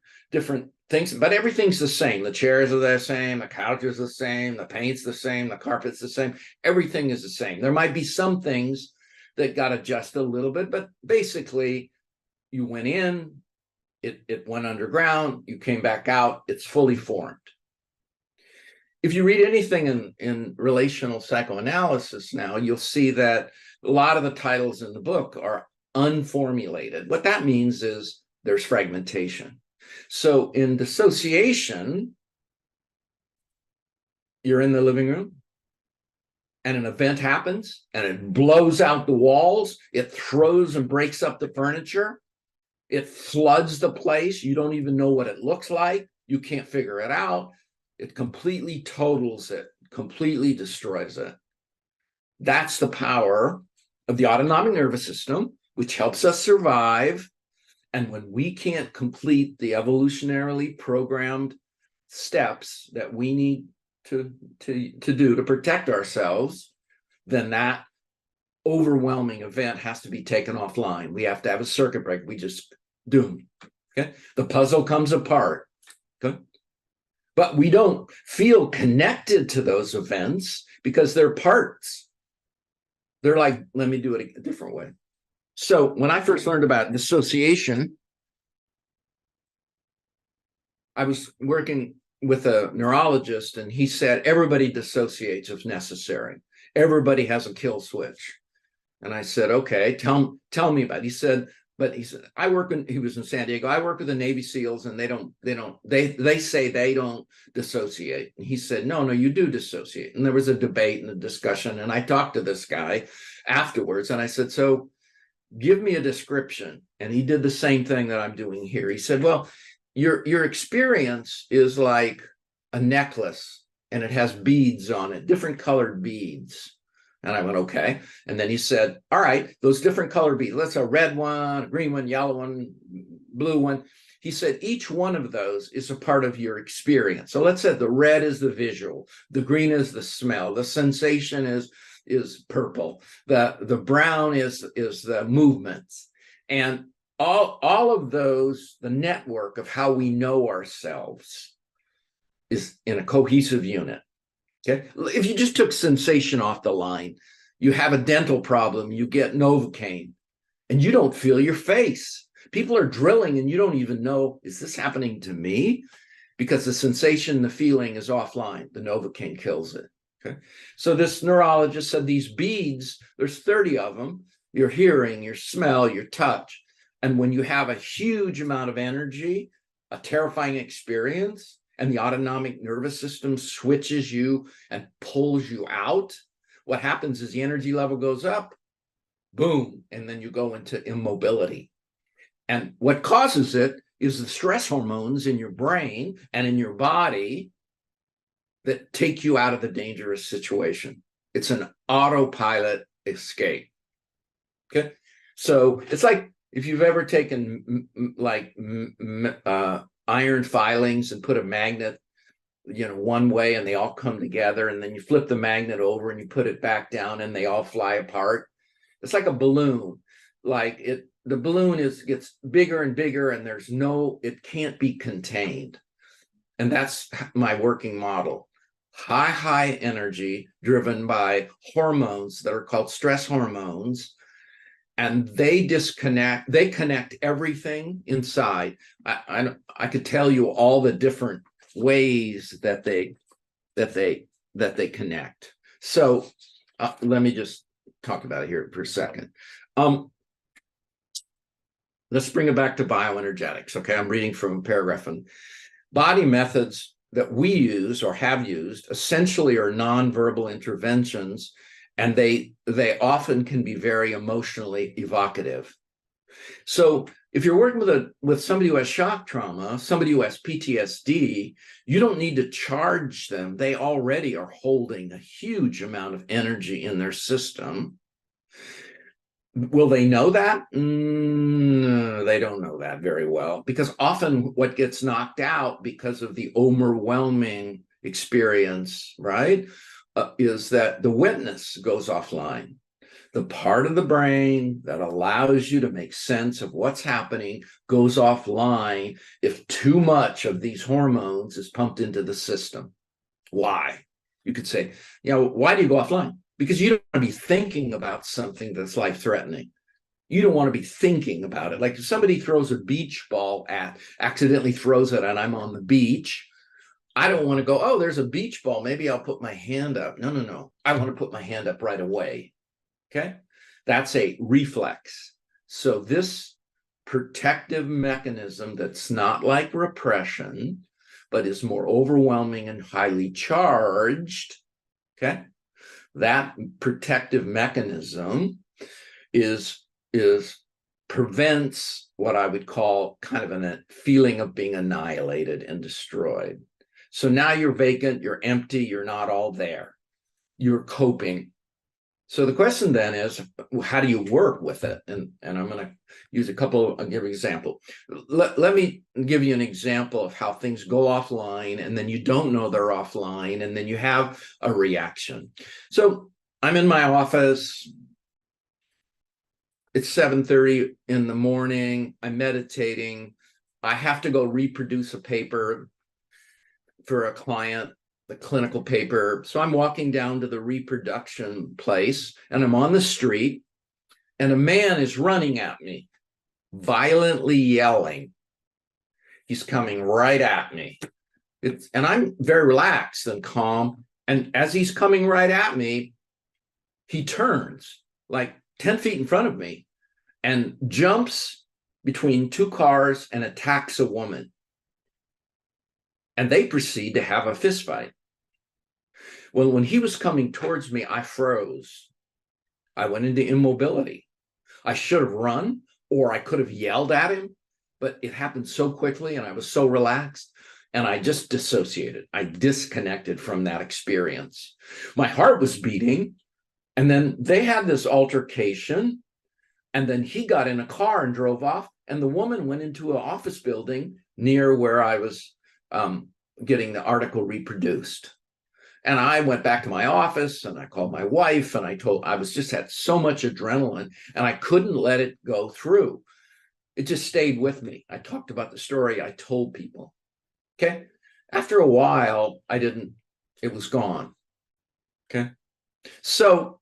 things, but everything's the same. The chairs are the same. The couch is the same. The paint's the same. The carpet's the same. Everything is the same. There might be some things that got adjusted a little bit, but basically you went in, it went underground, you came back out, it's fully formed. If you read anything in relational psychoanalysis now, you'll see that a lot of the titles in the book are unformulated. What that means is there's fragmentation. So in dissociation, you're in the living room and an event happens and it blows out the walls, it throws and breaks up the furniture, it floods the place, you don't even know what it looks like, you can't figure it out. It completely totals it, completely destroys it. That's the power of the autonomic nervous system, which helps us survive. And when we can't complete the evolutionarily programmed steps that we need to do to protect ourselves, then that overwhelming event has to be taken offline. We have to have a circuit break. We just doomed. Okay, the puzzle comes apart. Okay. But we don't feel connected to those events because they're parts. They're like, let me do it a different way. So when I first learned about dissociation, I was working with a neurologist and he said, everybody dissociates if necessary. Everybody has a kill switch. And I said, okay, tell me about it. He said, he was in San Diego. I work with the Navy SEALs and they say they don't dissociate. And he said, no, you do dissociate. And there was a debate and a discussion. And I talked to this guy afterwards and I said, so give me a description. And he did the same thing that I'm doing here. He said, well, your experience is like a necklace and it has beads on it, different colored beads. And I went, okay. And then he said, all right, those different colored beads, let's a red one, a green one, yellow one, blue one. He said, each one of those is a part of your experience. So let's say the red is the visual, the green is the smell, the sensation is purple, the brown is the movements. And all of those, the network of how we know ourselves is in a cohesive unit. Okay. If you just took sensation off the line, you have a dental problem, you get Novocaine, and you don't feel your face. People are drilling and you don't even know, is this happening to me? Because the sensation, the feeling is offline. The Novocaine kills it. Okay. So this neurologist said these beads, there's 30 of them, your hearing, your smell, your touch. And when you have a huge amount of energy, a terrifying experience, and the autonomic nervous system switches you and pulls you out, what happens is the energy level goes up, boom, and then you go into immobility. And what causes it is the stress hormones in your brain and in your body that take you out of the dangerous situation. It's an autopilot escape. Okay, so it's like if you've ever taken iron filings and put a magnet, one way and they all come together, and then you flip the magnet over and you put it back down and they all fly apart. It's like a balloon. The balloon gets bigger and bigger and it can't be contained. And that's my working model. High energy driven by hormones that are called stress hormones. And they connect everything inside. I could tell you all the different ways that they connect. So let me just talk about it here for a second. Let's bring it back to bioenergetics. Okay, I'm reading from a paragraph. And body methods that we use or have used essentially are nonverbal interventions, and they often can be very emotionally evocative. So If you're working with somebody who has shock trauma, somebody who has PTSD, you don't need to charge them. They already are holding a huge amount of energy in their system. Will they know that? No, they don't know that very well, because often what gets knocked out because of the overwhelming experience, right, is that the witness goes offline. The part of the brain that allows you to make sense of what's happening goes offline if too much of these hormones is pumped into the system. Why? You could say, why do you go offline? Because you don't want to be thinking about something that's life-threatening. You don't want to be thinking about it. Like if somebody throws a beach ball accidentally throws it and I'm on the beach, I don't want to go, oh, there's a beach ball. Maybe I'll put my hand up. No. I want to put my hand up right away. Okay, that's a reflex. So this protective mechanism that's not like repression, but is more overwhelming and highly charged, okay, that protective mechanism prevents what I would call kind of a feeling of being annihilated and destroyed. So now you're vacant, you're empty, you're not all there. You're coping. So the question then is, how do you work with it? And I'm going to use I'll give an example. Let me give you an example of how things go offline, and then you don't know they're offline, and then you have a reaction. So I'm in my office. It's 7:30 in the morning. I'm meditating. I have to go reproduce a paper for a client, the clinical paper. So I'm walking down to the reproduction place, and I'm on the street, and a man is running at me, violently yelling. He's coming right at me. And I'm very relaxed and calm. And as he's coming right at me, he turns like 10 feet in front of me and jumps between two cars and attacks a woman. And they proceed to have a fist fight. Well, when he was coming towards me, I froze. I went into immobility. I should have run, or I could have yelled at him, but it happened so quickly and I was so relaxed, and I just dissociated. I disconnected from that experience. My heart was beating, and then they had this altercation, and then he got in a car and drove off, and the woman went into an office building near where I was getting the article reproduced. And I went back to my office and I called my wife, and I was just had so much adrenaline and I couldn't let it go through. It just stayed with me. I talked about the story. I told people. Okay. After a while, it was gone. Okay. So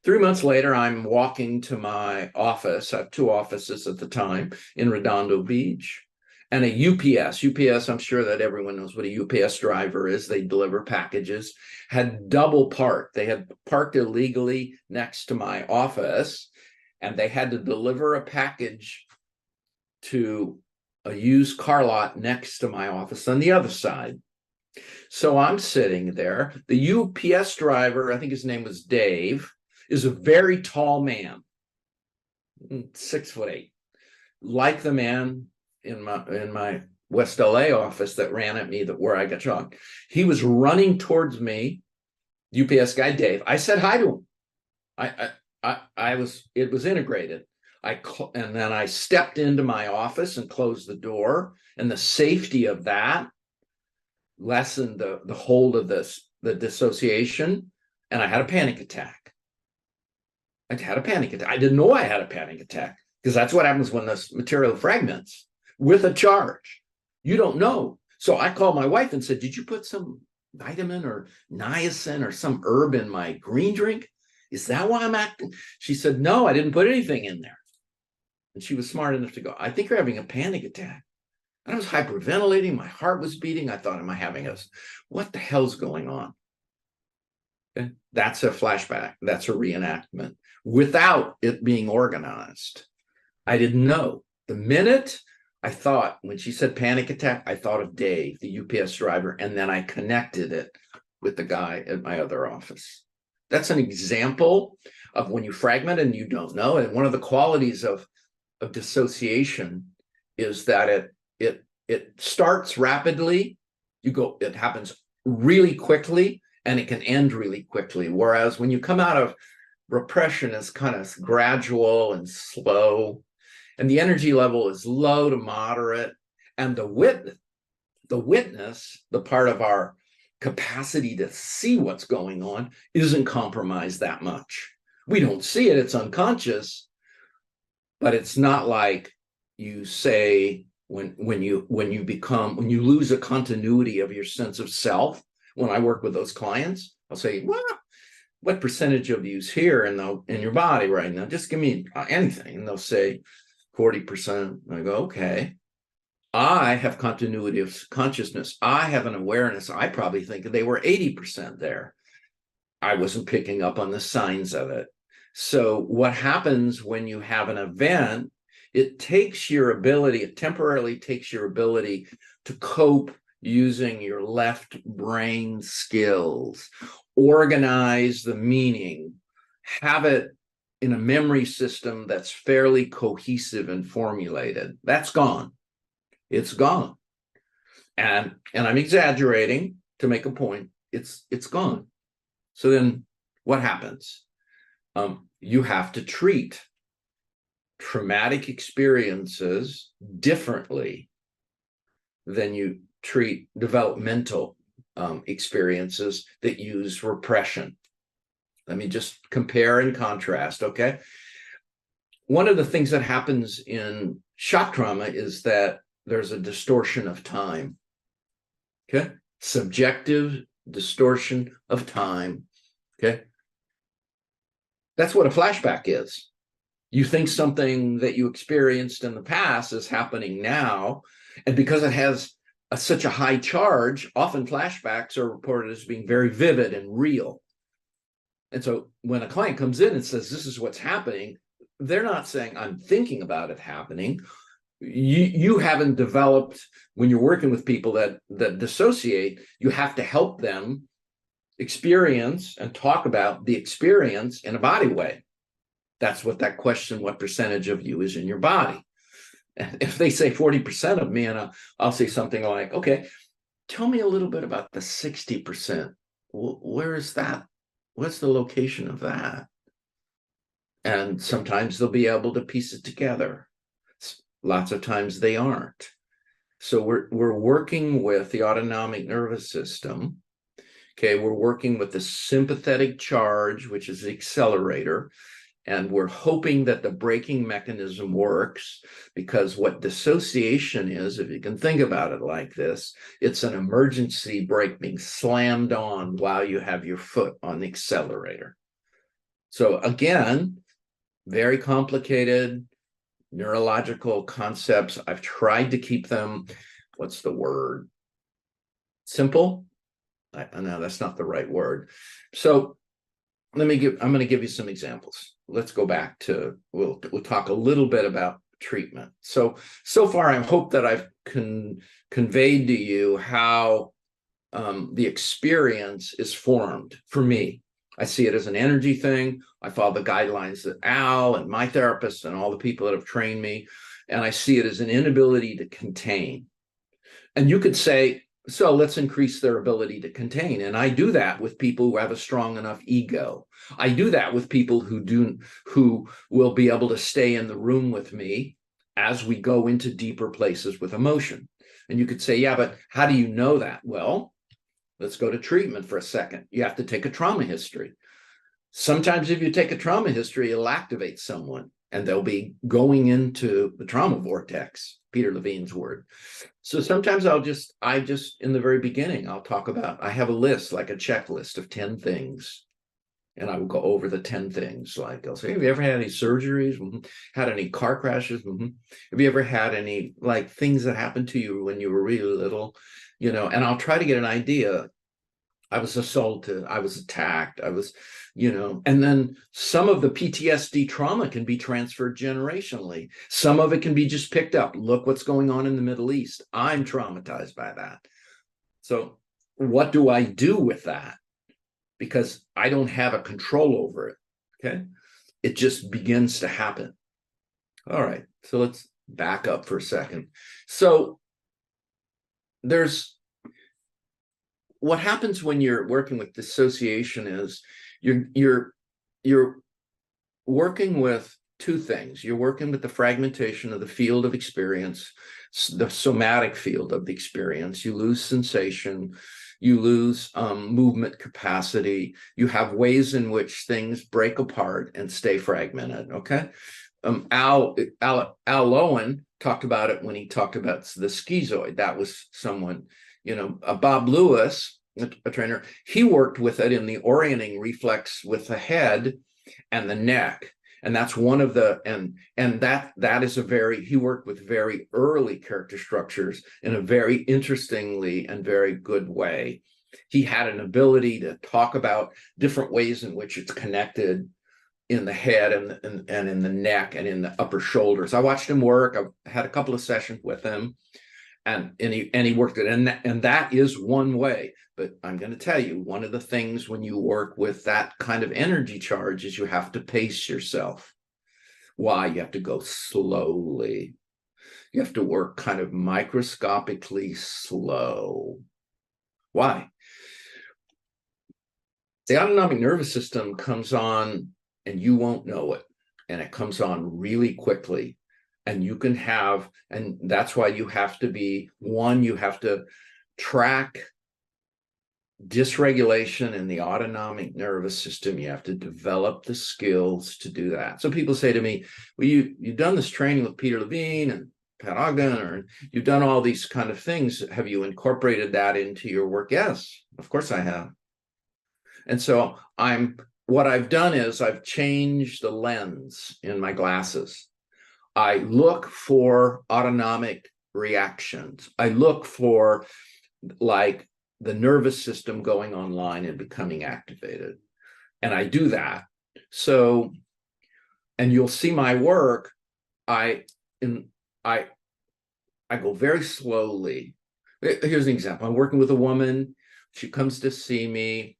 3 months later, I'm walking to my office. I have two offices at the time in Redondo Beach. And a UPS, I'm sure that everyone knows what a UPS driver is. They deliver packages, had double parked. They had parked illegally next to my office, and they had to deliver a package to a used car lot next to my office on the other side. So I'm sitting there. The UPS driver, I think his name was Dave, is a very tall man, 6'8", like the man in my West LA office that ran at me, where I got shocked. He was running towards me, UPS guy Dave. I said hi to him. It was integrated. And then I stepped into my office and closed the door, and the safety of that lessened the hold of the dissociation, and I had a panic attack. I didn't know I had a panic attack, because that's what happens when this material fragments with a charge. You don't know. So I called my wife and said, did you put some vitamin or niacin or some herb in my green drink? Is that why I'm acting? She said, no, I didn't put anything in there. And she was smart enough to go, I think you're having a panic attack. And I was hyperventilating. My heart was beating. I thought, what the hell's going on? Okay. That's a flashback. That's a reenactment without it being organized. I didn't know. The minute I thought, when she said panic attack, I thought of Dave, the UPS driver, and then I connected it with the guy at my other office. That's an example of when you fragment and you don't know. And one of the qualities of of dissociation is that it starts rapidly. It happens really quickly, and it can end really quickly. Whereas when you come out of repression, it's kind of gradual and slow, and the energy level is low to moderate, and the witness, the part of our capacity to see what's going on, isn't compromised that much. We don't see it, it's unconscious, but it's not like you say when you lose a continuity of your sense of self. When I work with those clients, I'll say, well, what percentage of you's here in your body right now? Just give me anything. And they'll say 40%. I go, okay. I have continuity of consciousness. I have an awareness. I probably think they were 80% there. I wasn't picking up on the signs of it. So what happens when you have an event, it temporarily takes your ability to cope using your left brain skills, organize the meaning, have it in a memory system that's fairly cohesive and formulated. That's gone. It's gone. And I'm exaggerating to make a point. It's gone. So then what happens? You have to treat traumatic experiences differently than you treat developmental experiences that use repression. Let me just compare and contrast, okay? One of the things that happens in shock trauma is that there's a distortion of time, okay? Subjective distortion of time, okay? That's what a flashback is. You think something that you experienced in the past is happening now, and because it has such a high charge, often flashbacks are reported as being very vivid and real. And so when a client comes in and says, this is what's happening, they're not saying, I'm thinking about it happening. You haven't developed, when you're working with people that dissociate, you have to help them experience and talk about the experience in a body way. That's what that question, what percentage of you is in your body? And if they say 40% of me, and I'll say something like, okay, tell me a little bit about the 60%. Where is that? What's the location of that? And sometimes they'll be able to piece it together. Lots of times they aren't. So we're working with the autonomic nervous system. Okay, we're working with the sympathetic charge, which is the accelerator. And we're hoping that the braking mechanism works, because what dissociation is, if you can think about it like this, it's an emergency brake being slammed on while you have your foot on the accelerator. So again, very complicated neurological concepts. I've tried to keep them, what's the word? Simple? No, that's not the right word. So I'm going to give you some examples. Let's go back to, we'll talk a little bit about treatment. So far, I hope that I've conveyed to you how the experience is formed for me. I see it as an energy thing. I follow the guidelines that Al and my therapist and all the people that have trained me, and I see it as an inability to contain. And you could say, so let's increase their ability to contain. And I do that with people who have a strong enough ego. I do that with people who will be able to stay in the room with me as we go into deeper places with emotion. And you could say, yeah, but how do you know that? Well, let's go to treatment for a second. You have to take a trauma history. Sometimes if you take a trauma history, it'll activate someone and they'll be going into the trauma vortex, Peter Levine's word. So sometimes I just in the very beginning, I'll talk about, I have a list, like a checklist of 10 things. And I will go over the 10 things. Like I'll say, have you ever had any surgeries? Mm-hmm. Had any car crashes? Mm-hmm. Have you ever had any like things that happened to you when you were really little? You know, and I'll try to get an idea. I was assaulted, I was attacked, I was, you know, and then some of the PTSD trauma can be transferred generationally. Some of it can be just picked up. Look what's going on in the Middle East. I'm traumatized by that. So what do I do with that? Because I don't have a control over it, okay? It just begins to happen. All right, So let's back up for a second. So there's what happens when you're working with dissociation is you're working with two things. You're working with the fragmentation of the field of experience, the somatic field of the experience. You lose sensation, you lose movement capacity. You have ways in which things break apart and stay fragmented. Okay. Al Lowen talked about it when he talked about the schizoid. That was someone, Bob Lewis, a trainer, he worked with it in the orienting reflex with the head and the neck. And that's one of the, and that is he worked with very early character structures in a very interestingly and very good way. He had an ability to talk about different ways in which it's connected in the head and in the neck and in the upper shoulders. I watched him work. I had a couple of sessions with him, and he worked it. And that is one way. But I'm going to tell you, one of the things when you work with that kind of energy charge is you have to pace yourself. Why? You have to go slowly. You have to work kind of microscopically slow. Why? The autonomic nervous system comes on and you won't know it. And it comes on really quickly. And you can have, and that's why you have to be, you have to track dysregulation in the autonomic nervous system. You have to develop the skills to do that. So people say to me, well, you've done this training with Peter Levine and Pat Ogden, or you've done all these kind of things. Have you incorporated that into your work? Yes, of course I have. And so what I've done is I've changed the lens in my glasses. I look for autonomic reactions. I look for like the nervous system going online and becoming activated. And I do that. So, and you'll see my work, I go very slowly. Here's an example. I'm working with a woman. She comes to see me.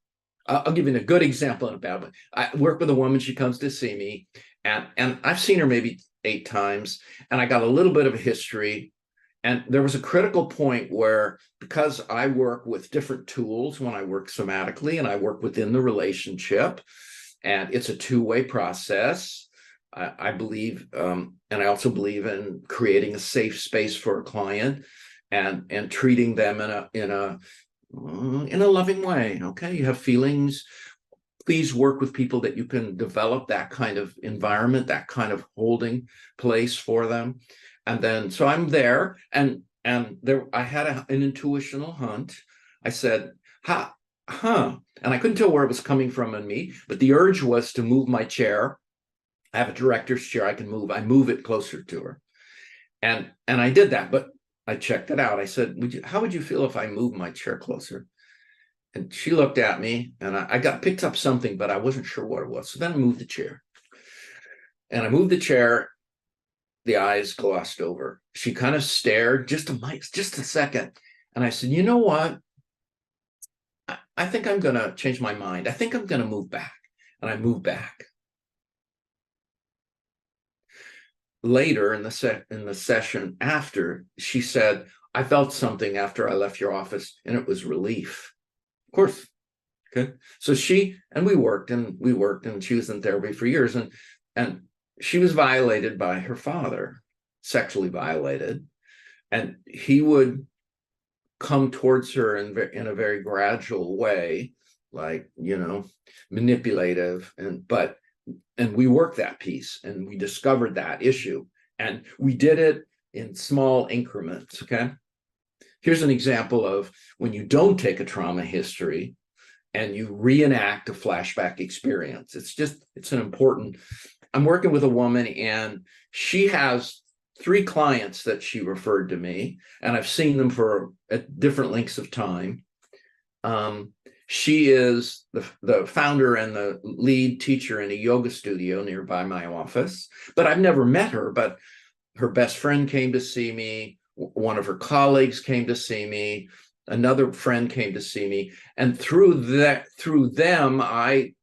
I'll give you a good example and a bad one. I work with a woman. She comes to see me, and I've seen her maybe 8 times, and I got a little bit of a history. And there was a critical point where, because I work with different tools when I work somatically, and I work within the relationship, and it's a two-way process. I believe, and I also believe in creating a safe space for a client and treating them in a loving way. Okay, you have feelings. Please work with people that you can develop that kind of environment, that kind of holding place for them. And then, so I'm there, and there, I had an intuitional hunt. I said, and I couldn't tell where it was coming from in me, but the urge was to move my chair. I have a director's chair I can move. I move it closer to her. And I did that, but I checked it out. I said, how would you feel if I moved my chair closer? And she looked at me, and I picked up something, but I wasn't sure what it was. So then I moved the chair. And I moved the chair. The eyes glossed over. She kind of stared just a second. And I said, you know what? I think I'm going to change my mind. I think I'm going to move back. And I moved back. Later in the session after, she said, I felt something after I left your office, and it was relief. Of course. Okay. So we worked, and she was in therapy for years, and she was violated by her father, sexually violated, and he would come towards her in a very gradual way, like, manipulative, and we worked that piece, and we discovered that issue, and we did it in small increments. Okay. Here's an example of when you don't take a trauma history and you reenact a flashback experience. It's an important. I'm working with a woman, and she has 3 clients that she referred to me, and I've seen them at different lengths of time. She is the founder and the lead teacher in a yoga studio nearby my office, but I've never met her. But her best friend came to see me. One of her colleagues came to see me. Another friend came to see me. And through them, I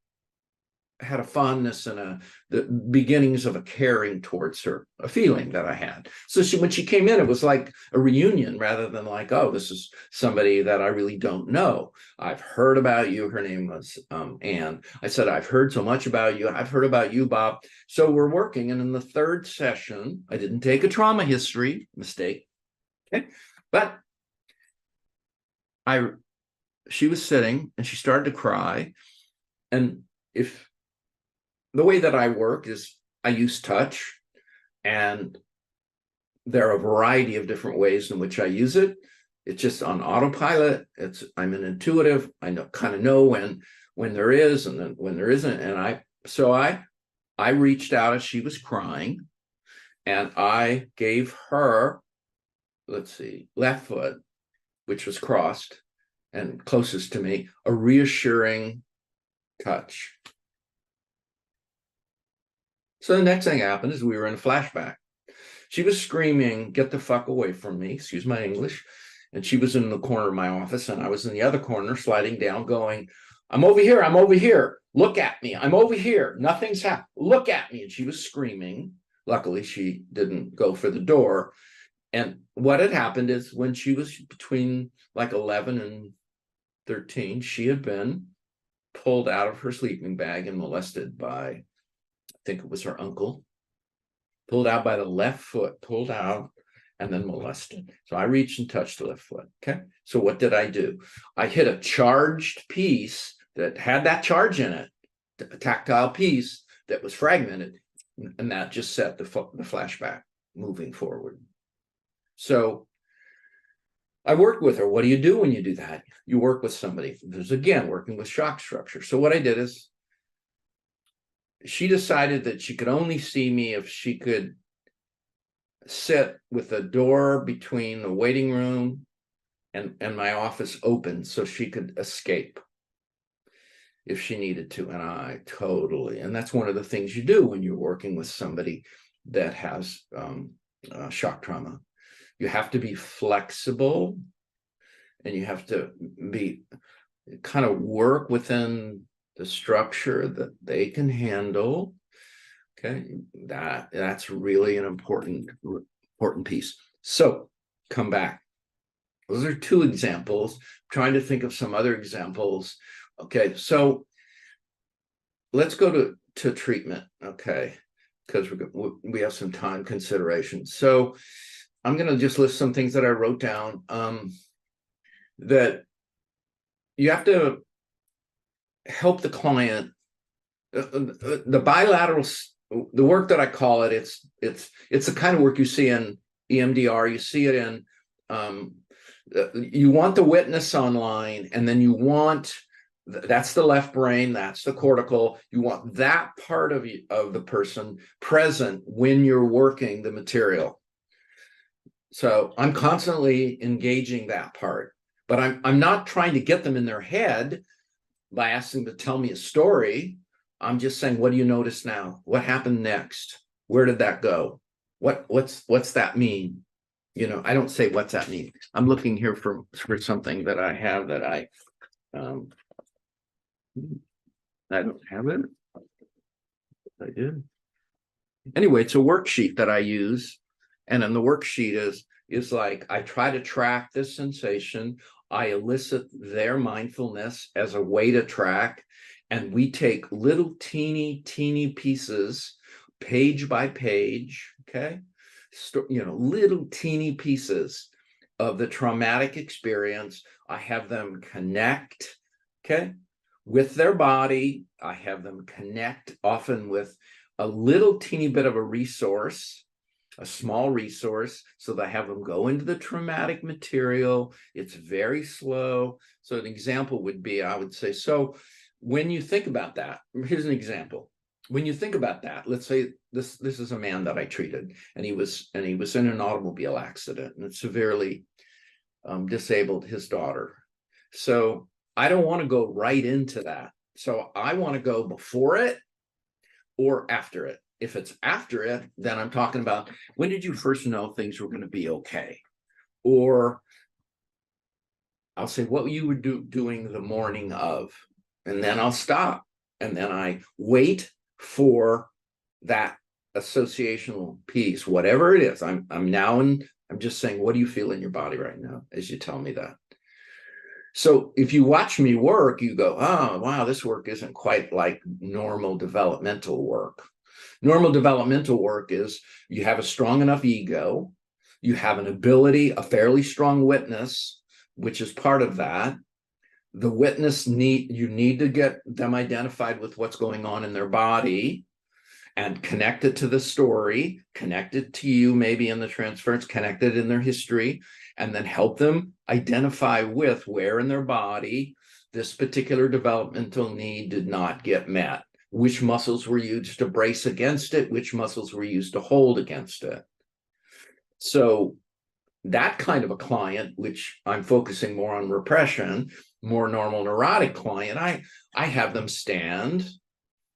had a fondness and the beginnings of a caring towards her, a feeling that I had. So when she came in, it was like a reunion rather than like, oh, this is somebody that I really don't know. I've heard about you. Her name was Anne. I said, I've heard so much about you. I've heard about you, Bob. So we're working. And in the third session, I didn't take a trauma history, mistake. Okay. But she was sitting and she started to cry. And the way that I work is I use touch, and there are a variety of different ways in which I use it. It's just on autopilot. I'm an intuitive. I kind of know when there is and then when there isn't. And I reached out as she was crying, and I gave her, let's see, left foot, which was crossed and closest to me, a reassuring touch. So the next thing happened is we were in a flashback. She was screaming, get the fuck away from me, excuse my English. And she was in the corner of my office, and I was in the other corner sliding down going, I'm over here, I'm over here. Look at me, I'm over here. Nothing's happened. Look at me. And she was screaming. Luckily, she didn't go for the door. And what had happened is when she was between like 11 and 13, she had been pulled out of her sleeping bag and molested by, I think it was her uncle, pulled out by the left foot, pulled out and then molested. So I reached and touched the left foot. Okay. So what did I do? I hit a charged piece that had that charge in it, a tactile piece that was fragmented, and that just set the flashback moving forward. So I worked with her. What do you do when you do that? You work with somebody. There's, again, working with shock structure. So what I did is she decided that she could only see me if she could sit with a door between the waiting room and my office open so she could escape if she needed to. And I totally, and that's one of the things you do when you're working with somebody that has shock trauma. You have to be flexible, and you have to be kind of work within the structure that they can handle. Okay, that's really an important piece. So come back. Those are two examples. I'm trying to think of some other examples. Okay, so let's go to treatment. Okay, because we have some time considerations. So I'm going to just list some things that I wrote down that you have to help the client. The bilateral, the work that I call it, it's the kind of work you see in EMDR. You see it in, you want the witness online, and then you want, that's the left brain, that's the cortical. You want that part of the person present when you're working the material. So I'm constantly engaging that part, but I'm not trying to get them in their head by asking them to tell me a story. I'm just saying, what do you notice now? What happened next? Where did that go? What's that mean? You know, I don't say what's that mean. I'm looking here for something that I have that I don't have it. I did. Anyway, it's a worksheet that I use. And in the worksheet is like, I try to track this sensation. I elicit their mindfulness as a way to track. And we take little teeny pieces, page by page, okay? Little teeny pieces of the traumatic experience. I have them connect, okay, with their body. I have them connect often with a little teeny bit of a resource, a small resource, so that I have them go into the traumatic material. It's very slow. So an example would be, I would say, so when you think about that, here's an example. When you think about that, let's say this is a man that I treated, and he was in an automobile accident and severely disabled his daughter. So I don't want to go right into that. So I want to go before it or after it. If it's after it, then I'm talking about, when did you first know things were going to be okay? Or I'll say what you were doing the morning of, and then I'll stop and then I wait for that associational piece, whatever it is. I'm just saying, what do you feel in your body right now as you tell me that? So if you watch me work, you go, oh, wow, this work isn't quite like normal developmental work. Normal developmental work is you have a strong enough ego, you have an ability, a fairly strong witness, which is part of that. The witness you need to get them identified with what's going on in their body and connect it to the story, connect it to you, maybe in the transference, connect it in their history, and then help them identify with where in their body this particular developmental need did not get met. Which muscles were used to brace against it? Which muscles were used to hold against it? So that kind of a client, which I'm focusing more on repression, more normal neurotic client, I have them stand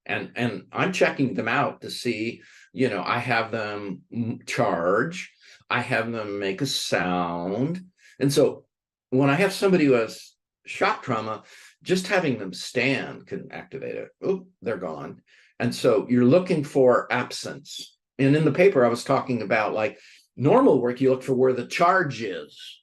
and I'm checking them out to see, I have them charge, I have them make a sound. And so when I have somebody who has shock trauma, just having them stand can activate it. Oh, they're gone. And so you're looking for absence. And in the paper, I was talking about like normal work, you look for where the charge is.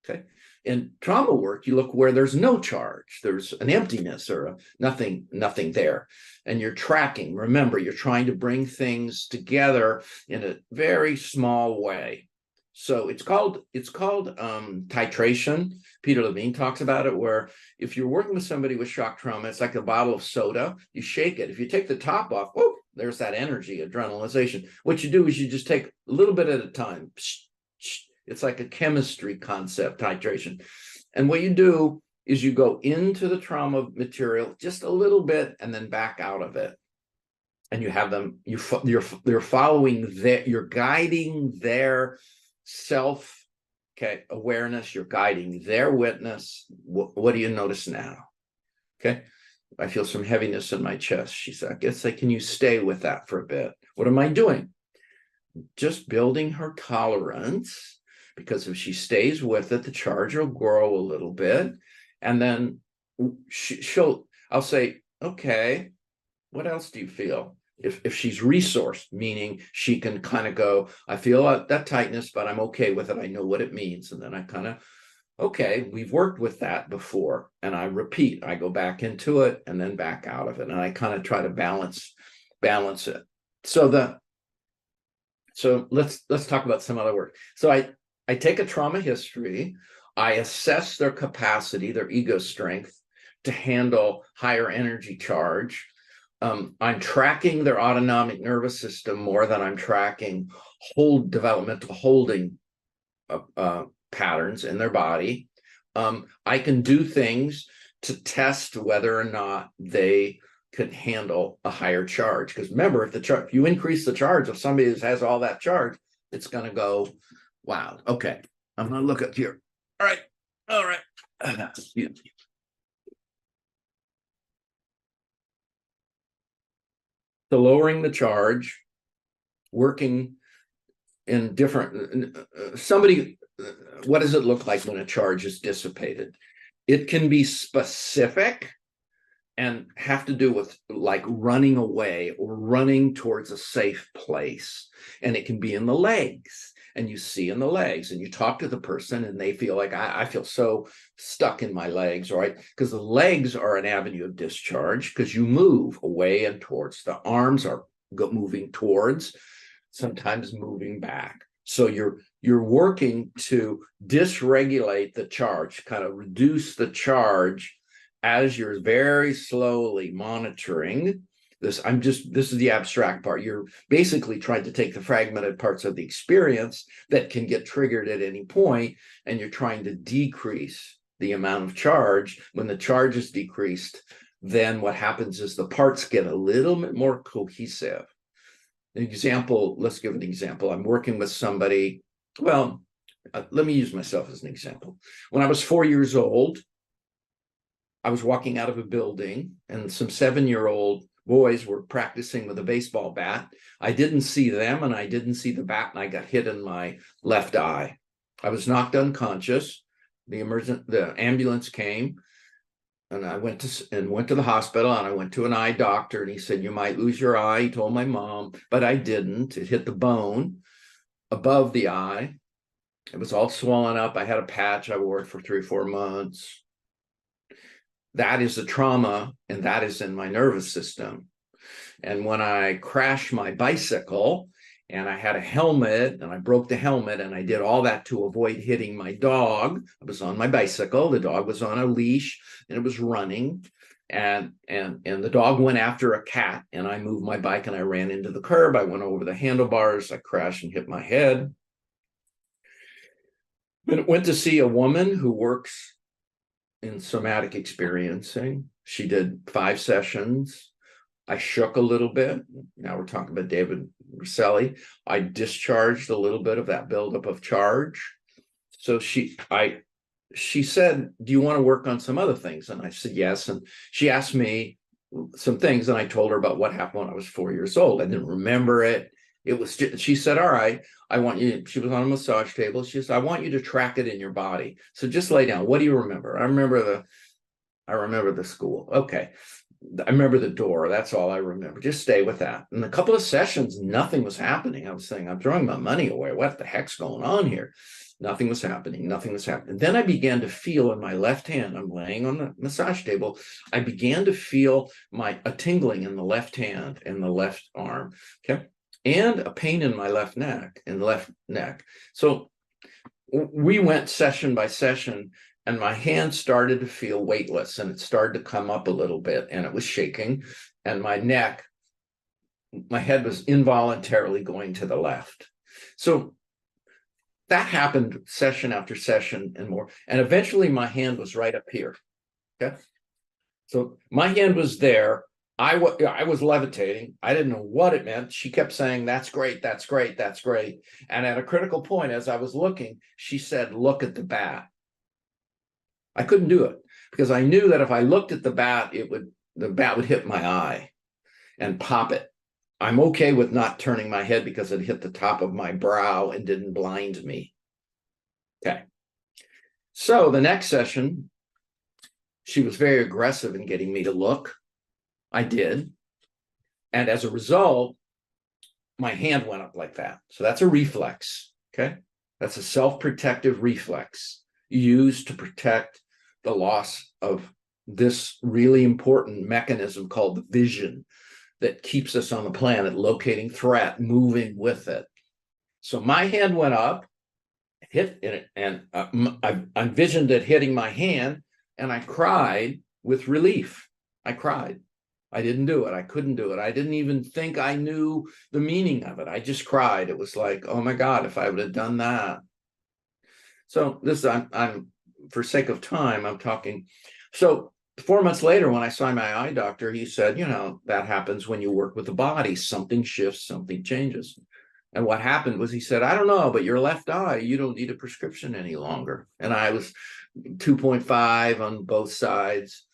Okay. In trauma work, you look where there's no charge. There's an emptiness or nothing there. And you're tracking. Remember, you're trying to bring things together in a very small way. So it's called titration. Peter Levine talks about it, where if you're working with somebody with shock trauma, it's like a bottle of soda. You shake it. If you take the top off, oh, there's that energy, adrenalization. What you do is you just take a little bit at a time. It's like a chemistry concept, titration. And what you do is you go into the trauma material just a little bit and then back out of it. And you have them, you're following you're guiding their self, awareness, you're guiding their witness. What do you notice now? Okay. I feel some heaviness in my chest. She said, I guess, can you stay with that for a bit? What am I doing? Just building her tolerance, because if she stays with it, the charge will grow a little bit. And then I'll say, okay, what else do you feel? If she's resourced, meaning she can kind of go, I feel that tightness, but I'm okay with it. I know what it means. And then I kind of, okay, we've worked with that before. And I repeat, I go back into it and then back out of it. And I kind of try to balance it. So let's talk about some other work. So I take a trauma history, I assess their capacity, their ego strength to handle higher energy charge. I'm tracking their autonomic nervous system more than I'm tracking developmental holding patterns in their body. I can do things to test whether or not they could handle a higher charge. Because remember, if you increase the charge of somebody who has all that charge, it's going to go, wow, okay, I'm going to look at here. All right. So lowering the charge, working in different, what does it look like when a charge is dissipated? It can be specific and have to do with like running away or running towards a safe place. And it can be in the legs, and you see in the legs, and you talk to the person and they feel like, I feel so stuck in my legs, right? Because the legs are an avenue of discharge because you move away and towards. The arms are moving towards, sometimes moving back. So you're working to dysregulate the charge, kind of reduce the charge as you're very slowly monitoring this. This is the abstract part. You're basically trying to take the fragmented parts of the experience that can get triggered at any point, and you're trying to decrease the amount of charge. When the charge is decreased, then what happens is the parts get a little bit more cohesive. Let's give an example. I'm working with somebody, let me use myself as an example. When I was 4 years old, I was walking out of a building and some 7-year-old boys were practicing with a baseball bat. I didn't see them and I didn't see the bat, and I got hit in my left eye. I was knocked unconscious. The ambulance came. and I went to the hospital, and I went to an eye doctor, and he said, you might lose your eye. He told my mom, but I didn't. It hit the bone above the eye. It was all swollen up. I had a patch. I wore it for 3 or 4 months. That is the trauma, and that is in my nervous system. And when I crashed my bicycle, and I had a helmet, and I broke the helmet, and I did all that to avoid hitting my dog. I was on my bicycle. The dog was on a leash, and it was running. And the dog went after a cat, and I moved my bike, and I ran into the curb. I went over the handlebars. I crashed and hit my head. And went to see a woman who works in somatic experiencing. She did 5 sessions. I shook a little bit. Now we're talking about David Rosselli. I discharged a little bit of that buildup of charge. So she said, do you want to work on some other things? And I said, yes. And she asked me some things, and I told her about what happened when I was 4 years old. I didn't remember it. It was just, she said, all right, I want you, she was on a massage table. She said, I want you to track it in your body. So just lay down. What do you remember? I remember the school. Okay. I remember the door. That's all I remember. Just stay with that. In a couple of sessions, nothing was happening. I was saying, I'm throwing my money away. What the heck's going on here? Nothing was happening. Nothing was happening. Then I began to feel in my left hand, I'm laying on the massage table. I began to feel a tingling in the left hand and the left arm. Okay. And a pain in my left neck, So we went session by session, and my hand started to feel weightless, and it started to come up a little bit, and it was shaking, and my head was involuntarily going to the left. So that happened session after session and more. And eventually my hand was right up here. Okay. So my hand was there. I was levitating. I didn't know what it meant. She kept saying, that's great, that's great, that's great. And at a critical point, as I was looking, she said, look at the bat. I couldn't do it because I knew that if I looked at the bat, the bat would hit my eye and pop it. I'm okay with not turning my head because it hit the top of my brow and didn't blind me. Okay. So the next session, she was very aggressive in getting me to look. I did. And as a result, my hand went up like that. So that's a reflex. Okay. That's a self-protective reflex used to protect the loss of this really important mechanism called the vision that keeps us on the planet, locating threat, moving with it. So my hand went up, hit it, and I envisioned it hitting my hand, and I cried with relief. I cried. I didn't do it. I couldn't do it. I didn't even think I knew the meaning of it. I just cried. It was like, oh my God, if I would have done that. So this, I'm for sake of time, I'm talking. So 4 months later, when I saw my eye doctor, he said, you know, that happens when you work with the body. Something shifts, something changes. And what happened was he said, I don't know, but your left eye, you don't need a prescription any longer. And I was 2.5 on both sides.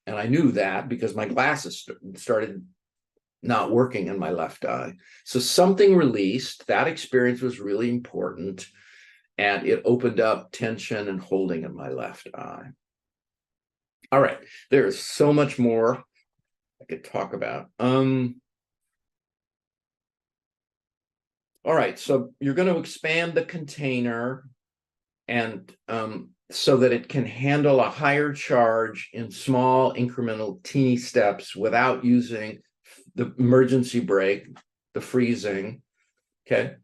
And I knew that because my glasses started not working in my left eye. So something released. That experience was really important. And it opened up tension and holding in my left eye. All right. There is so much more I could talk about. All right. So you're going to expand the container and so that it can handle a higher charge in small incremental teeny steps without using the emergency brake, the freezing. Okay.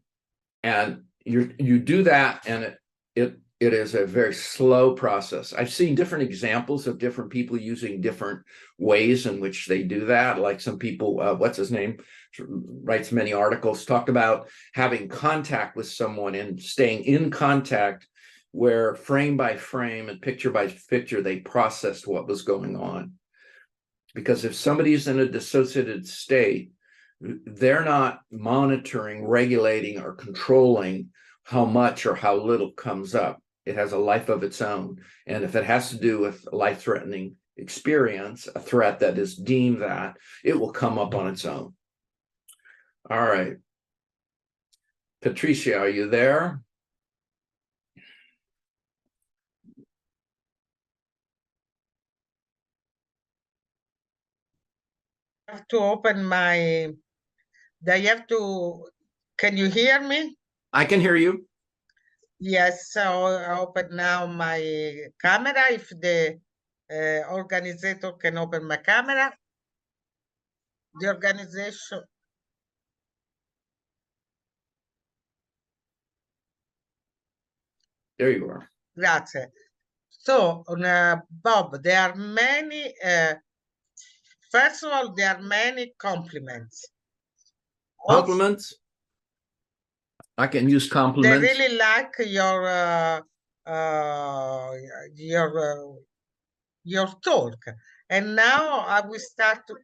And you do that, and it is a very slow process. I've seen different examples of different people using different ways in which they do that. Like some people, what's his name, writes many articles, talked about having contact with someone and staying in contact where frame by frame and picture by picture, they processed what was going on. Because if somebody's in a dissociated state, they're not monitoring, regulating, or controlling how much or how little comes up. It has a life of its own. And if it has to do with a life-threatening experience, a threat that is deemed that, it will come up on its own. All right. Patricia, are you there? have to open my, I have to, can you hear me? I can hear you. Yes, so I open now my camera. If the organizer can open my camera. The organization. There you are. Grazie. So, Bob, there are many, first of all, there are many compliments. Also, Compliments. I can use they compliments. really like your talk. And now I will start to,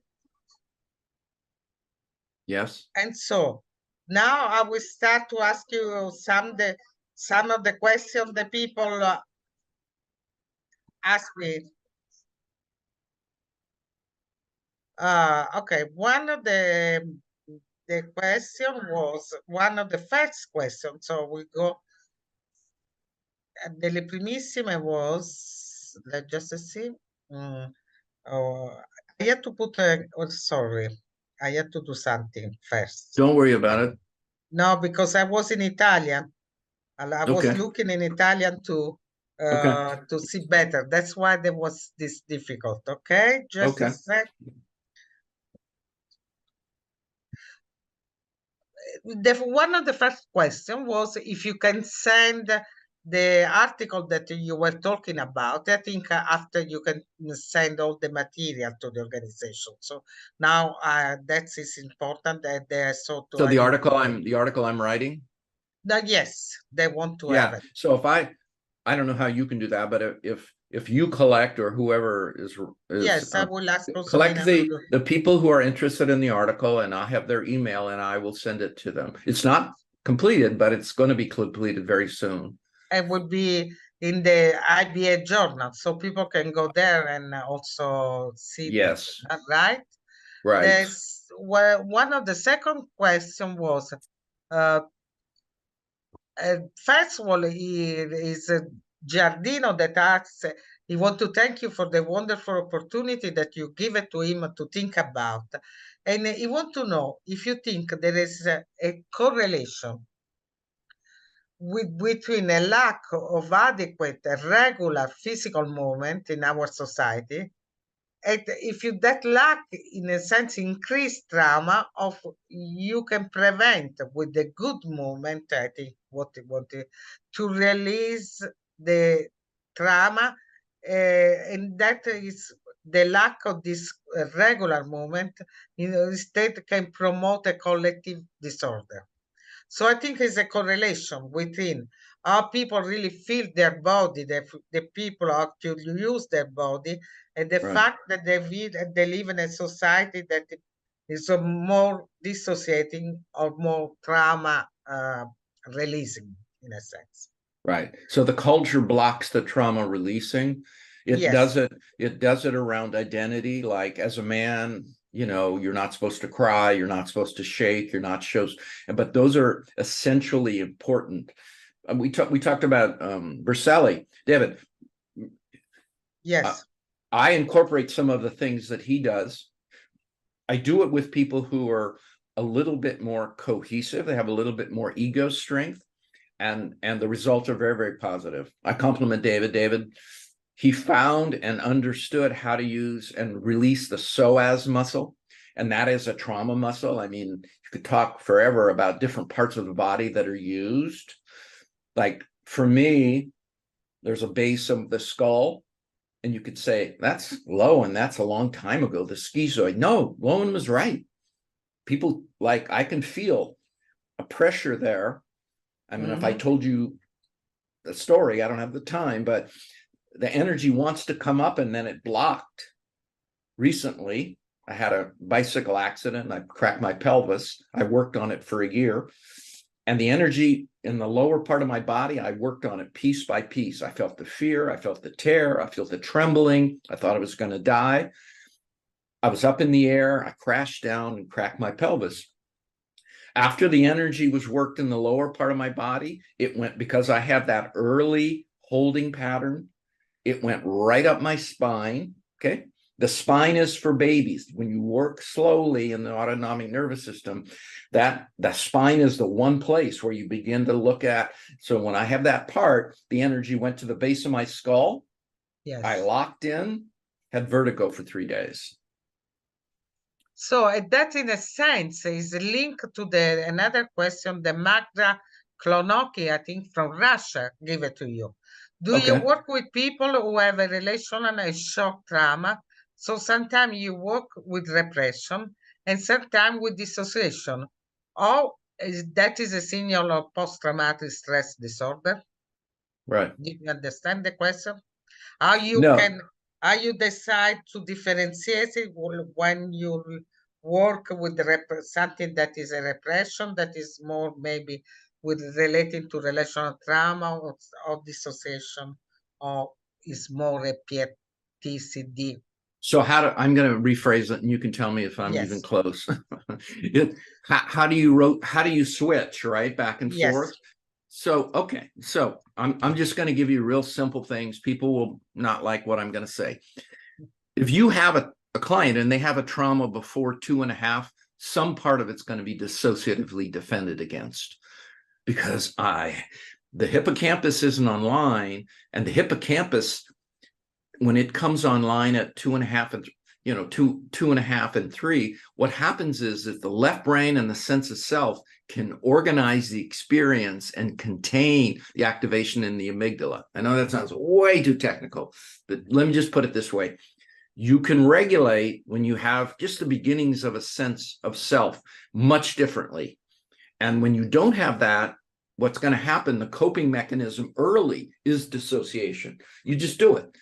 Yes. and so now I will start to ask you some of the questions the people ask me. Okay, one of the question was one of the first questions. So we go. Delle primissime was, let's just see. Oh, I had to put oh, sorry, I had to do something first. Don't worry about it. No, because I was in Italian. And I was Okay. looking in Italian to see better. That's why there was this difficult. Okay, just a sec. One of the first question was if you can send the article that you were talking about. I think after you can send all the material to the organization. So now that is important that they so to. So the article I'm writing. Yes, they want to Yeah. have it. So if I don't know how you can do that, but if you collect or whoever is Yes, I will ask collect the people who are interested in the article, and I'll have their email and I will send it to them. It's not completed, but it's going to be completed very soon. It would be in the IIBA journal, so people can go there and also see. Yes. That, right? Right. There's one of the second question was, first of all, he is Giardino that asks, he want to thank you for the wonderful opportunity that you give it to him to think about. And he want to know if you think there is a correlation between a lack of adequate regular physical movement in our society, and if you that lack in a sense increase trauma, of you can prevent with the good movement. I think what to release the trauma, and that is the lack of this regular movement, instead can promote a collective disorder. So I think it's a correlation within how people really feel their body, the people actually use their body, and the fact that they live in a society that is more dissociating or more trauma releasing in a sense. Right. So the culture blocks the trauma releasing. It does it around identity, like as a man, you're not supposed to cry, you're not supposed to shake, you're not but those are essentially important. We talked about Berselli. David. Yes. I incorporate some of the things that he does. I do it with people who are a little bit more cohesive. They have a little bit more ego strength, and the results are very, very positive. I compliment David. David, he found and understood how to use and release the psoas muscle, and that is a trauma muscle. I mean, you could talk forever about different parts of the body that are used. Like for me, there's a base of the skull, and you could say that's low and that's a long time ago, the schizoid. No, Lowen was right. People, like, I can feel a pressure there. I mean, if I told you the story, I don't have the time, but the energy wants to come up and then it blocked. Recently, I had a bicycle accident and I cracked my pelvis. I worked on it for a year. And the energy in the lower part of my body, I worked on it piece by piece. I felt the fear, I felt the tear, I felt the trembling. I thought I was going to die. I was up in the air, I crashed down and cracked my pelvis. After the energy was worked in the lower part of my body, it went, because I had that early holding pattern, it went right up my spine, okay? The spine is for babies. When you work slowly in the autonomic nervous system, that the spine is the one place where you begin to look at. So when I have that part, the energy went to the base of my skull. Yes. I locked in, had vertigo for 3 days. So that, in a sense, is linked to another question the Magda Klonoki, I think, from Russia, give it to you. Do you work with people who have a relational and shock trauma? So sometimes you work with repression and sometimes with dissociation. Or that is a signal of post-traumatic stress disorder? Right. Did you understand the question? How you decide to differentiate it when you work with something that is a repression, that is more maybe relating to relational trauma or dissociation, or is more a PTSD? So I'm going to rephrase it, and you can tell me if I'm even close. How do you switch, right, back and forth? So, okay. So I'm just going to give you real simple things. People will not like what I'm going to say. If you have a client and they have a trauma before 2.5, some part of it's going to be dissociatively defended against, because the hippocampus isn't online, and the hippocampus, when it comes online at 2.5 and 2.5 and 3, what happens is that the left brain and the sense of self can organize the experience and contain the activation in the amygdala. I know that sounds way too technical, but let me just put it this way. You can regulate when you have just the beginnings of a sense of self much differently. And when you don't have that, what's going to happen, the coping mechanism early is dissociation. You just do it.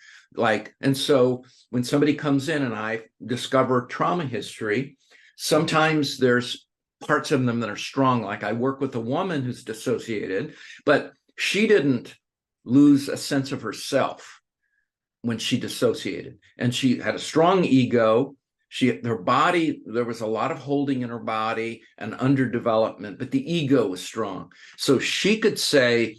And so when somebody comes in and I discover trauma history, sometimes there's parts of them that are strong. Like I work with a woman who's dissociated, but she didn't lose a sense of herself when she dissociated. And she had a strong ego. Her body, there was a lot of holding in her body and underdevelopment, but the ego was strong. So she could say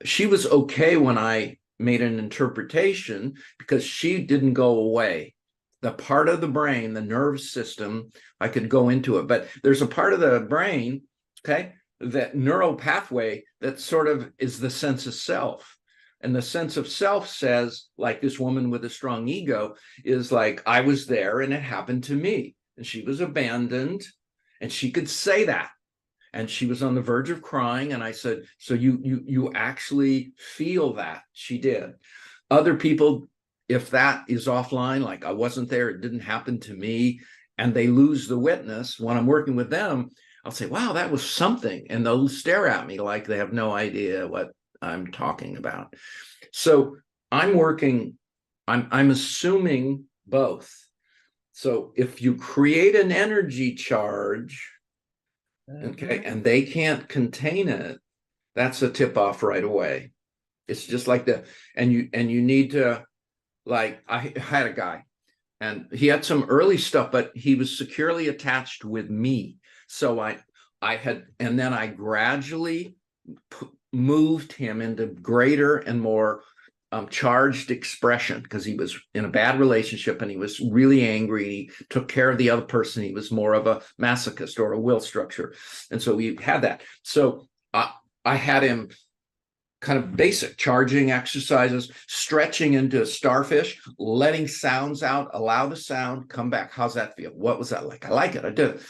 she was okay when I made an interpretation, because she didn't go away. The part of the brain, the nervous system, I could go into it, but there's a part of the brain, okay, that neural pathway that sort of is the sense of self. And the sense of self says, like this woman with a strong ego is like, I was there and it happened to me. And she was abandoned, and she could say that. And she was on the verge of crying. And I said, so you actually feel that? She did. Other people, if that is offline, like I wasn't there, it didn't happen to me, and they lose the witness, when I'm working with them, I'll say, wow, that was something. And they'll stare at me like they have no idea what I'm talking about. So I'm assuming both. So if you create an energy charge, okay, and they can't contain it, that's a tip off right away. It's just like and you need to, like, I had a guy and he had some early stuff, but he was securely attached with me. So and then I gradually moved him into greater and more charged expression, because he was in a bad relationship and he was really angry. He took care of the other person. He was more of a masochist or a will structure. And so we had that. So I had him kind of basic charging exercises, stretching into a starfish, letting sounds out, allow the sound, come back. How's that feel? What was that like? I like it. I did it.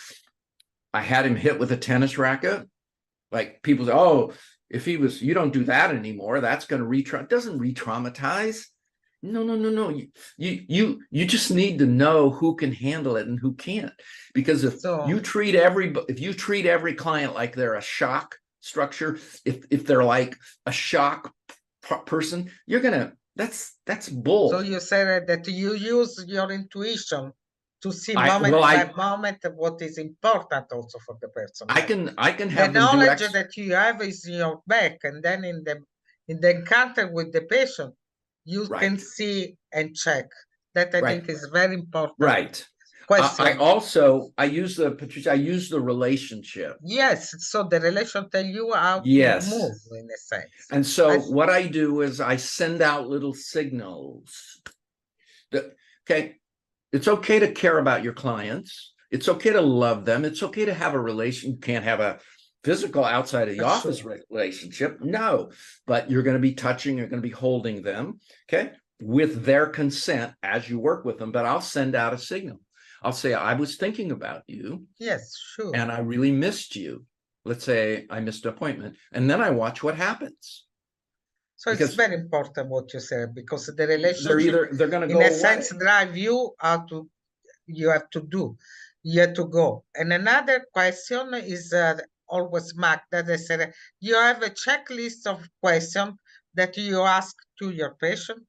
I had him hit with a tennis racket. Like people say, oh, if you don't do that anymore, that's going to it doesn't re-traumatize. No. You just need to know who can handle it and who can't. Because if you treat every client like they're a shock structure, if they're like a shock person, you're gonna, that's bull. So you said that you use your intuition to see moment by moment what is important also for the person. I can have the knowledge that you have is in your back, and then in the encounter with the patient, you can see and check. That I think is very important. Right. Question. I use the relationship. Yes. So the relation tell you how to move, in a sense. And so what I do is I send out little signals. Okay. It's okay to care about your clients. It's okay to love them. It's okay to have a relation. You can't have a physical outside of the office relationship. No, but you're going to be touching, you're going to be holding them, okay, with their consent as you work with them. But I'll send out a signal. I'll say, I was thinking about you. Yes, sure. And I really missed you. Let's say I missed an appointment. And then I watch what happens. So it's very important what you said, because the relationship they're going to in go a away. sense drive you out to, you have to do, you have to go. And another question is always Mark, that I said, you have a checklist of questions that you ask to your patient?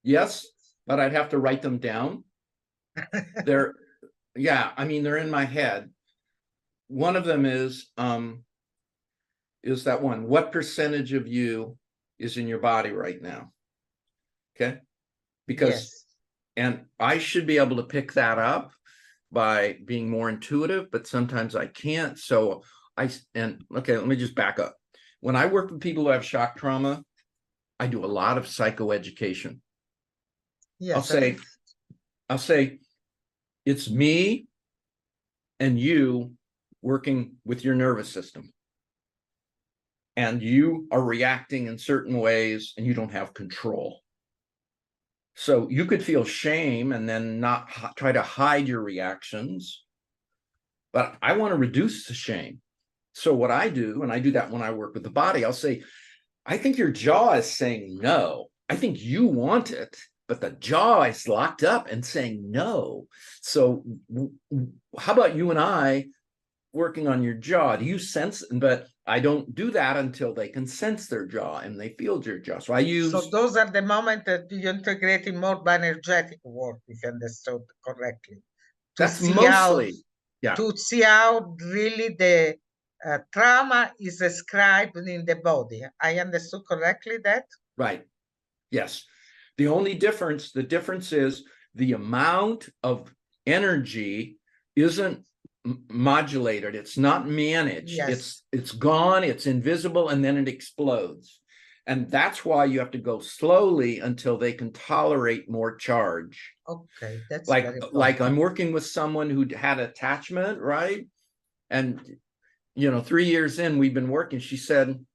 Yes, but I'd have to write them down. They're, yeah, I mean, they're in my head. One of them is that one, what percentage of you is in your body right now? Okay. Because, yes. And I should be able to pick that up by being more intuitive, but sometimes I can't. So okay, let me just back up. When I work with people who have shock trauma, I do a lot of psychoeducation. Yes, I'll say, it's me and you working with your nervous system. And you are reacting in certain ways and you don't have control. So you could feel shame and then not try to hide your reactions. But I want to reduce the shame. So what I do, and I do that when I work with the body, I'll say, I think your jaw is saying no. I think you want it, but the jaw is locked up and saying no. So how about you and I working on your jaw? Do you sense? But I don't do that until they can sense their jaw and they feel your jaw. So I use. So those are the moments that you integrate in more bioenergetic work, if you understood correctly. That's mostly, yeah. To see how really the trauma is described in the body. I understood correctly that? Right. Yes. The difference is the amount of energy isn't modulated. It's not managed. Yes. It's gone, it's invisible, and then it explodes. And that's why you have to go slowly until they can tolerate more charge. Okay, that's like I'm working with someone who had attachment, right? And 3 years in, we've been working. She said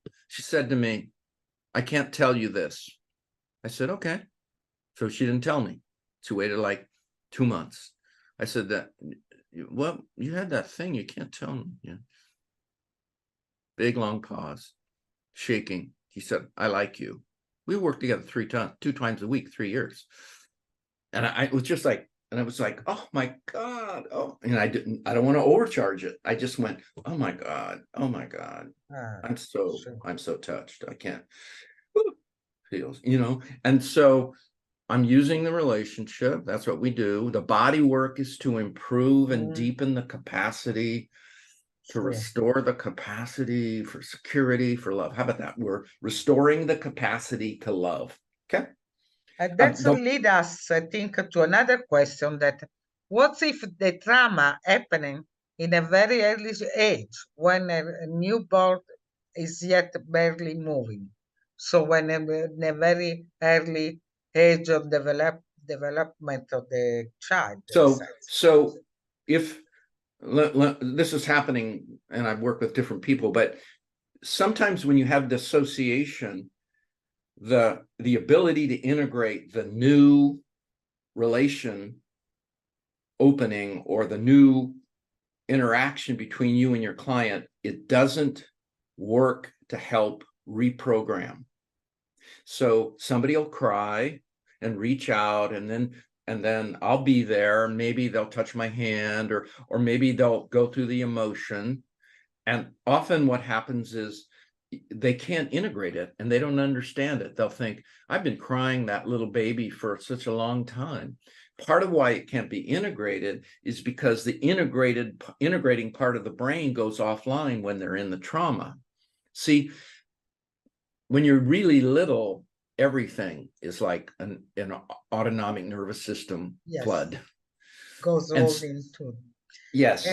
to me, I can't tell you this. I said, okay. So she didn't tell me. She waited like 2 months. I said, well, you had that thing, you can't tell me. Yeah. Big long pause, shaking. He said, I like you. We worked together 2 times a week, 3 years. And I was just like, and I was like, oh my God. Oh, and I don't want to overcharge it. I just went, oh my God. Oh my God. I'm so touched. I can't. Feels, and so I'm using the relationship. That's what we do. The body work is to improve and deepen the capacity, to restore the capacity for security, for love. How about that? We're restoring the capacity to love. Okay. And that leads us, I think, to another question, that what if the trauma happening in a very early age, when a newborn is yet barely moving? So when in a very early age of development of the child. So if this is happening, and I've worked with different people, but sometimes when you have dissociation, the ability to integrate the new relation opening or the new interaction between you and your client, it doesn't work to help reprogram. So somebody will cry and reach out, and then I'll be there. Maybe they'll touch my hand, or maybe they'll go through the emotion. And often what happens is they can't integrate it and they don't understand it. They'll think, I've been crying that little baby for such a long time. Part of why it can't be integrated is because the integrating part of the brain goes offline when they're in the trauma. See, when you're really little, everything is like an autonomic nervous system flood. Goes all into. Yes.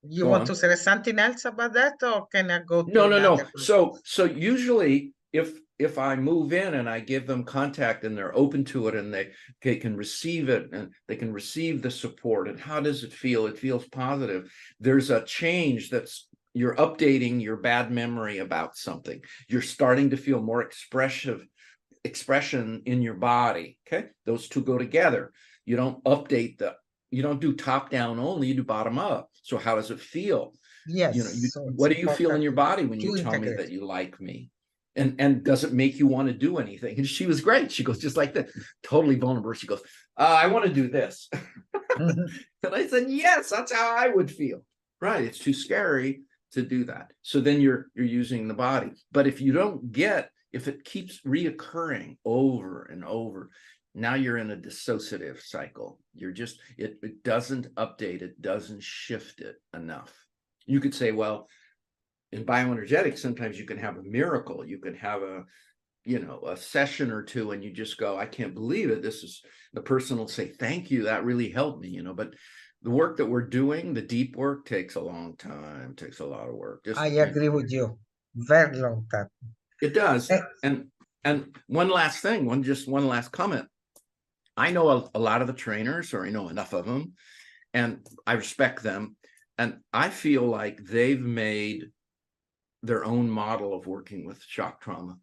You want to say something else about that, or can I go to No. So usually if if I move in and I give them contact and they're open to it and they can receive it and they can receive the support, and how does it feel? It feels positive. There's a change that's, you're updating your bad memory about something. You're starting to feel more expression in your body. Okay, those two go together. You don't update you don't do top down only, you do bottom up. So how does it feel? Yes. You know, So what do you feel in your body when you to tell me integrate. that you like me? And does it make you want to do anything? And she was great. She goes, just like that, totally vulnerable. She goes, I want to do this. And I said, yes, that's how I would feel. Right. It's too scary to do that. So then you're using the body. But if you don't get, if it keeps reoccurring over and over, now you're in a dissociative cycle. You're just, it doesn't update, it doesn't shift it enough. You could say, well, in bioenergetics, sometimes you can have a miracle. You can have a session or two and you just go, I can't believe it. The person will say, thank you. That really helped me, but the work that we're doing, the deep work, takes a long time, takes a lot of work. I agree with you. Very long time. It does. And one last thing, one last comment. I know a lot of the trainers, or I know enough of them, and I respect them. And I feel like they've made their own model of working with shock trauma.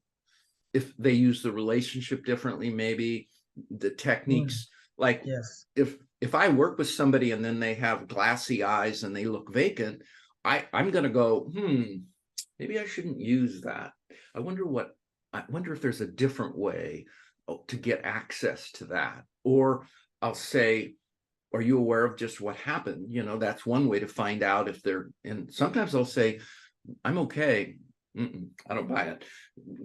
If they use the relationship differently, maybe the techniques, like yes. If I work with somebody and then they have glassy eyes and they look vacant, I'm going to go, maybe I shouldn't use that. I wonder if there's a different way to get access to that. Or I'll say, are you aware of just what happened? That's one way to find out if they're, and sometimes I'll say, I'm okay. I don't buy it.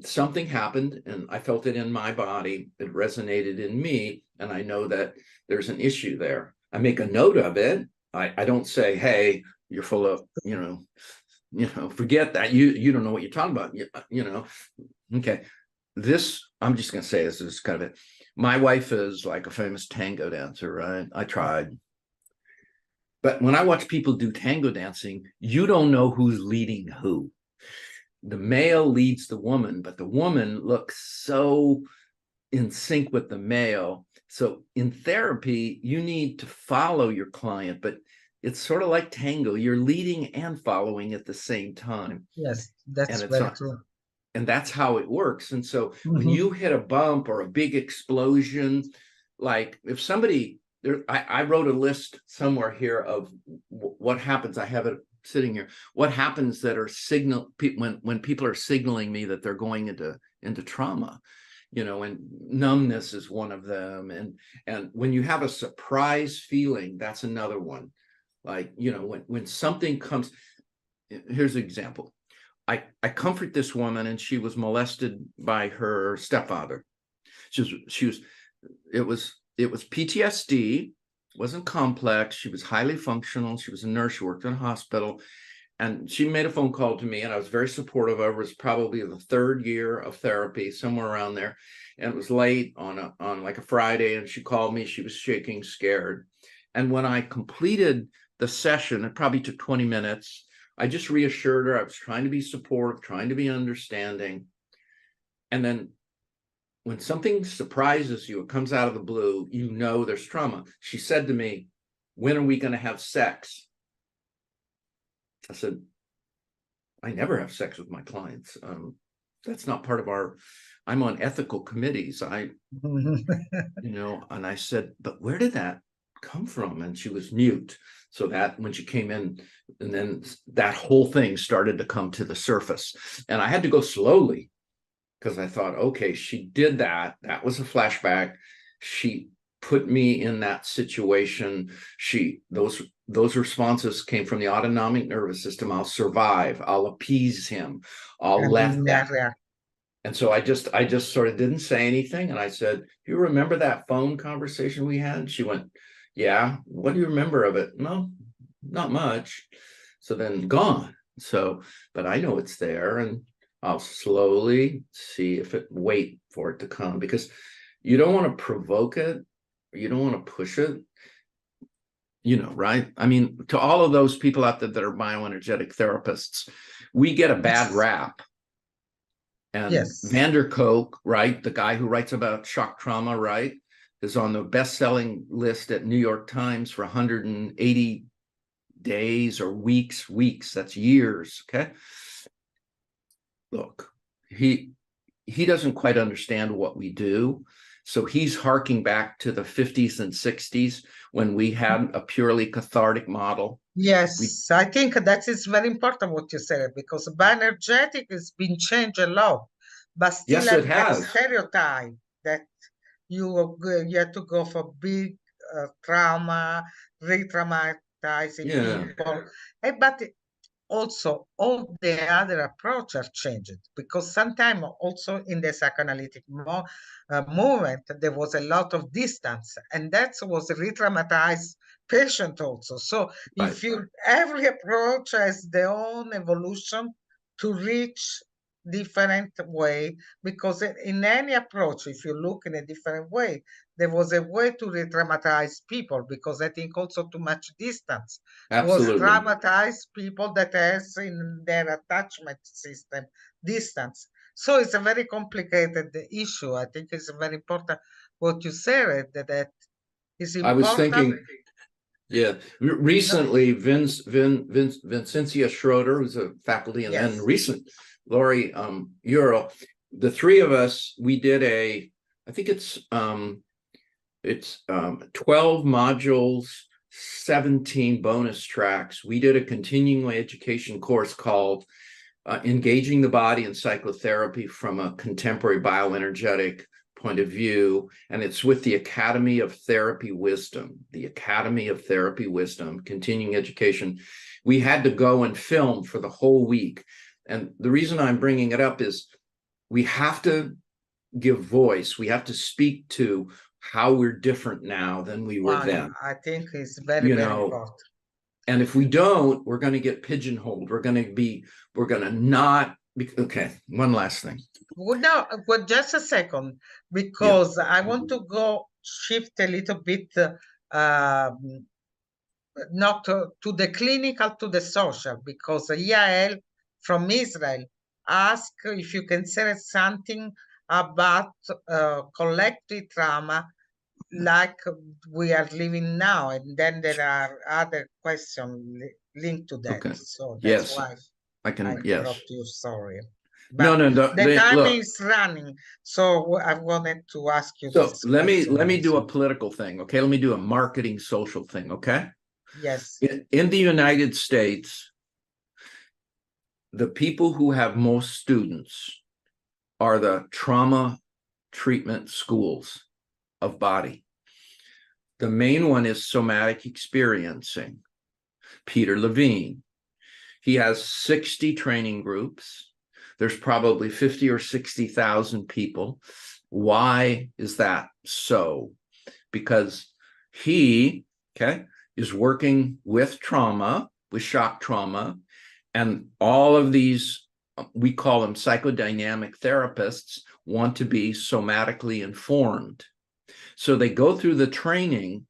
Something happened and I felt it in my body. It resonated in me. And I know that there's an issue there. I make a note of it. I don't say, hey, you're full of, forget that. You don't know what you're talking about. Okay. I'm just going to say this is kind of it. My wife is like a famous tango dancer, right? I tried. But when I watch people do tango dancing, you don't know who's leading who. The male leads the woman, but the woman looks so in sync with the male. So in therapy, you need to follow your client, but it's sort of like tango. You're leading and following at the same time. Yes, that's very true. And that's how it works. And so when you hit a bump or a big explosion, like if somebody, I wrote a list somewhere here of what happens. I have it sitting here. What happens that are when people are signaling me that they're going into trauma, and numbness is one of them. And when you have a surprise feeling, that's another one. Like, when something comes, here's an example. I comfort this woman, and she was molested by her stepfather. It was PTSD, wasn't complex. She was highly functional. She was a nurse. She worked in a hospital, and she made a phone call to me, and I was very supportive of her. It was probably the third year of therapy, somewhere around there. And it was late on like a Friday, and she called me. She was shaking, scared. And when I completed the session, it probably took 20 minutes. I just reassured her. I was trying to be supportive, trying to be understanding. And then when something surprises you, it comes out of the blue, there's trauma. She said to me, when are we going to have sex? I said, I never have sex with my clients. That's not part of I'm on ethical committees. And I said, but where did that come from? And she was mute. So that when she came in, and then that whole thing started to come to the surface. And I had to go slowly because I thought, okay, she did that. That was a flashback. She put me in that situation. Those responses came from the autonomic nervous system. I'll survive. I'll appease him. I'll let that. And so I just sort of didn't say anything. And I said, do you remember that phone conversation we had? She went, yeah. What do you remember of it? No, not much. So then gone. But I know it's there, and I'll slowly wait for it to come, because you don't want to provoke it. You don't want to push it, right? I mean, to all of those people out there that are bioenergetic therapists, we get a bad rap. And Yes. Van der Kolk, right, the guy who writes about shock trauma, right, is on the best-selling list at New York Times for 180 days or weeks, that's years, okay? Look, he doesn't quite understand what we do. So he's harking back to the 50s and 60s when we had a purely cathartic model. Yes, I think that is very important what you said, because bioenergetic has been changed a lot, but still Yes, it have that has. stereotype that you have to go for big trauma, re-traumatizing Yeah, people. But also all the other approach are changed, because sometimes also in the psychoanalytic movement there was a lot of distance, and that was a re-traumatized patient also. So right. if you every approach has their own evolution to reach different way, because in any approach, if you look in a different way, there was a way to re-traumatize people, because I think also too much distance was Absolutely. traumatized people that has in their attachment system distance. So it's a very complicated issue. I think it's very important what you said, that is I was important. thinking, yeah, No, recently Vincentia Schroeder, who's a faculty, and then yes, recent Laurie Euro, the three of us, we did I think it's 12 modules, 17 bonus tracks. We did a continuing education course called Engaging the Body in Psychotherapy from a Contemporary Bioenergetic Point of View. And it's with the Academy of Therapy Wisdom, continuing education. We had to go and film for the whole week. And the reason I'm bringing it up is we have to give voice. We have to speak to how we're different now than we were then. I think it's very, You very know, important. and if we don't, we're going to get pigeonholed. We're going to not be, okay. One last thing. Well, now, well, just a second, Yeah. because I want to go shift a little bit, not to the clinical, to the social, because Yael from Israel asked if you can say something about collective trauma like we are living now, and then there are other questions linked to that. Okay. So that's Yes, why I I can. Yes. interrupt you, sorry. No, But no, no. the time Look. is running, so I wanted to ask you So this let question me do also. a political thing. Okay. Let me do a marketing social thing. Okay. Yes, In the United States, the people who have most students are the trauma treatment schools of body. The main one is somatic experiencing. Peter Levine. He has 60 training groups. There's probably 50 or 60,000 people. Why is that so? Because he, okay, is working with trauma, with shock trauma, and all of these, we call them psychodynamic therapists, want to be somatically informed. So they go through the training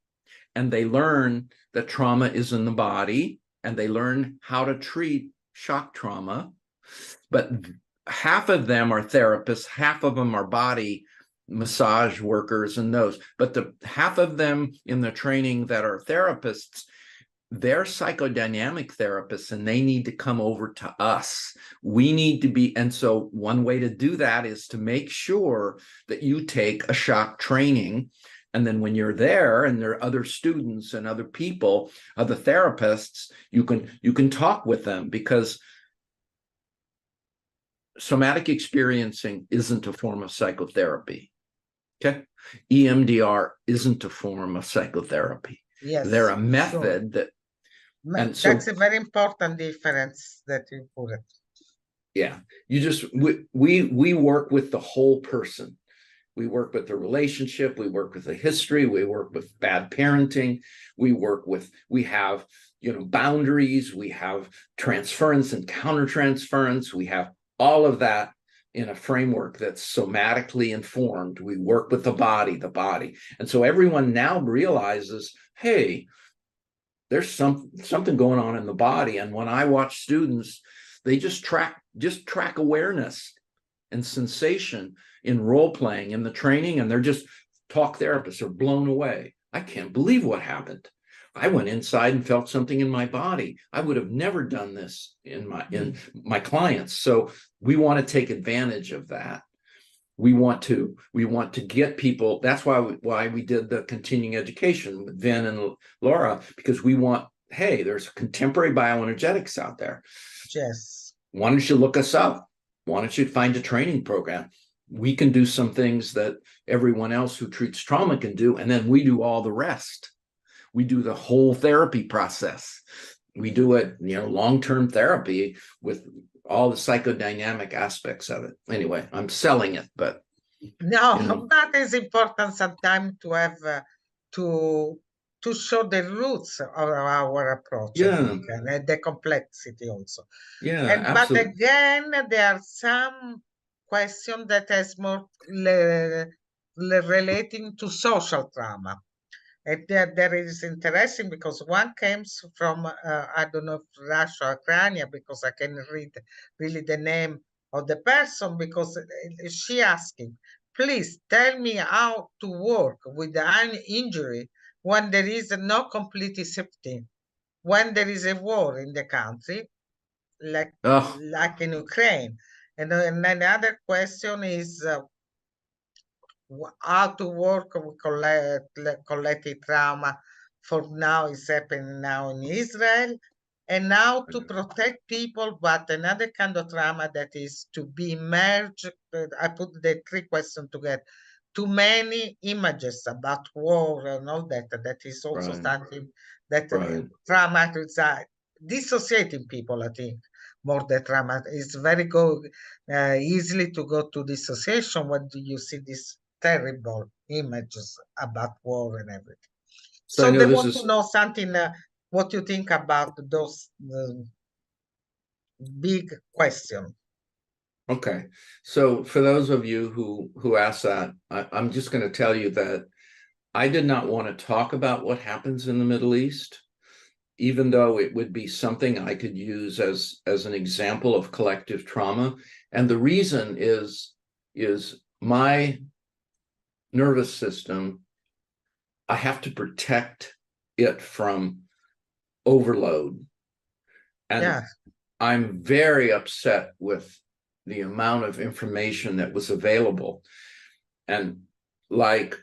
and they learn that trauma is in the body, and they learn how to treat shock trauma. But half of them are therapists, half of them are body massage workers and those. But the half of them in the training that are therapists, they're psychodynamic therapists, and they need to come over to us. We need to be, and so one way to do that is to make sure that you take a shock training. And then when you're there and there are other students and other people, other therapists, you can talk with them, because somatic experiencing isn't a form of psychotherapy. Okay. EMDR isn't a form of psychotherapy. yes, They're a sure. method that, and so That's a very important difference that you put it. yeah, you just we work with the whole person. We work with the relationship, we work with the history, we work with bad parenting, we have, boundaries, we have transference and countertransference, we have all of that in a framework that's somatically informed. We work with the body. And so everyone now realizes, hey, there's something going on in the body. And when I watch students, they just track awareness. and sensation in role playing in the training, and they're just talk therapists are blown away. I can't believe what happened. I went inside and felt something in my body. I would have never done this in my clients. So we want to take advantage of that. We want to get people. That's why we did the continuing education with Vin and Laura, because we want, hey, there's contemporary bioenergetics out there. Yes. Why don't you look us up? Why don't you find a training program? We can do some things that everyone else who treats trauma can do, and then we do all the rest. We do the whole therapy process. We do it, long-term therapy with all the psychodynamic aspects of it. Anyway, I'm selling it, but no, that is important sometimes to have to show the roots of our approach, I think, and the complexity also. Yeah, but absolutely. again, there are some questions that is more relating to social trauma. And there is interesting because one comes from, I don't know, if Russia or Ukraine, because I can read really the name of the person, because she asking, please tell me how to work with an injury when there is no complete safety, when there is a war in the country, like in Ukraine. And another question is, how to work with collective trauma for now is happening now in Israel, and now to protect people, but another kind of trauma that is to be merged. I put the three questions together. Too many images about war and all that. That is also something that traumatizes, dissociating people, I think, more than trauma. It's very easily to go to dissociation when you see this terrible images about war and everything. So they want to know something, what you think about those big questions. Okay, so for those of you who asked that, I'm just going to tell you that I did not want to talk about what happens in the Middle East, even though it would be something I could use as an example of collective trauma. And the reason is my nervous system, I have to protect it from overload. And I'm very upset with the amount of information that was available. And like,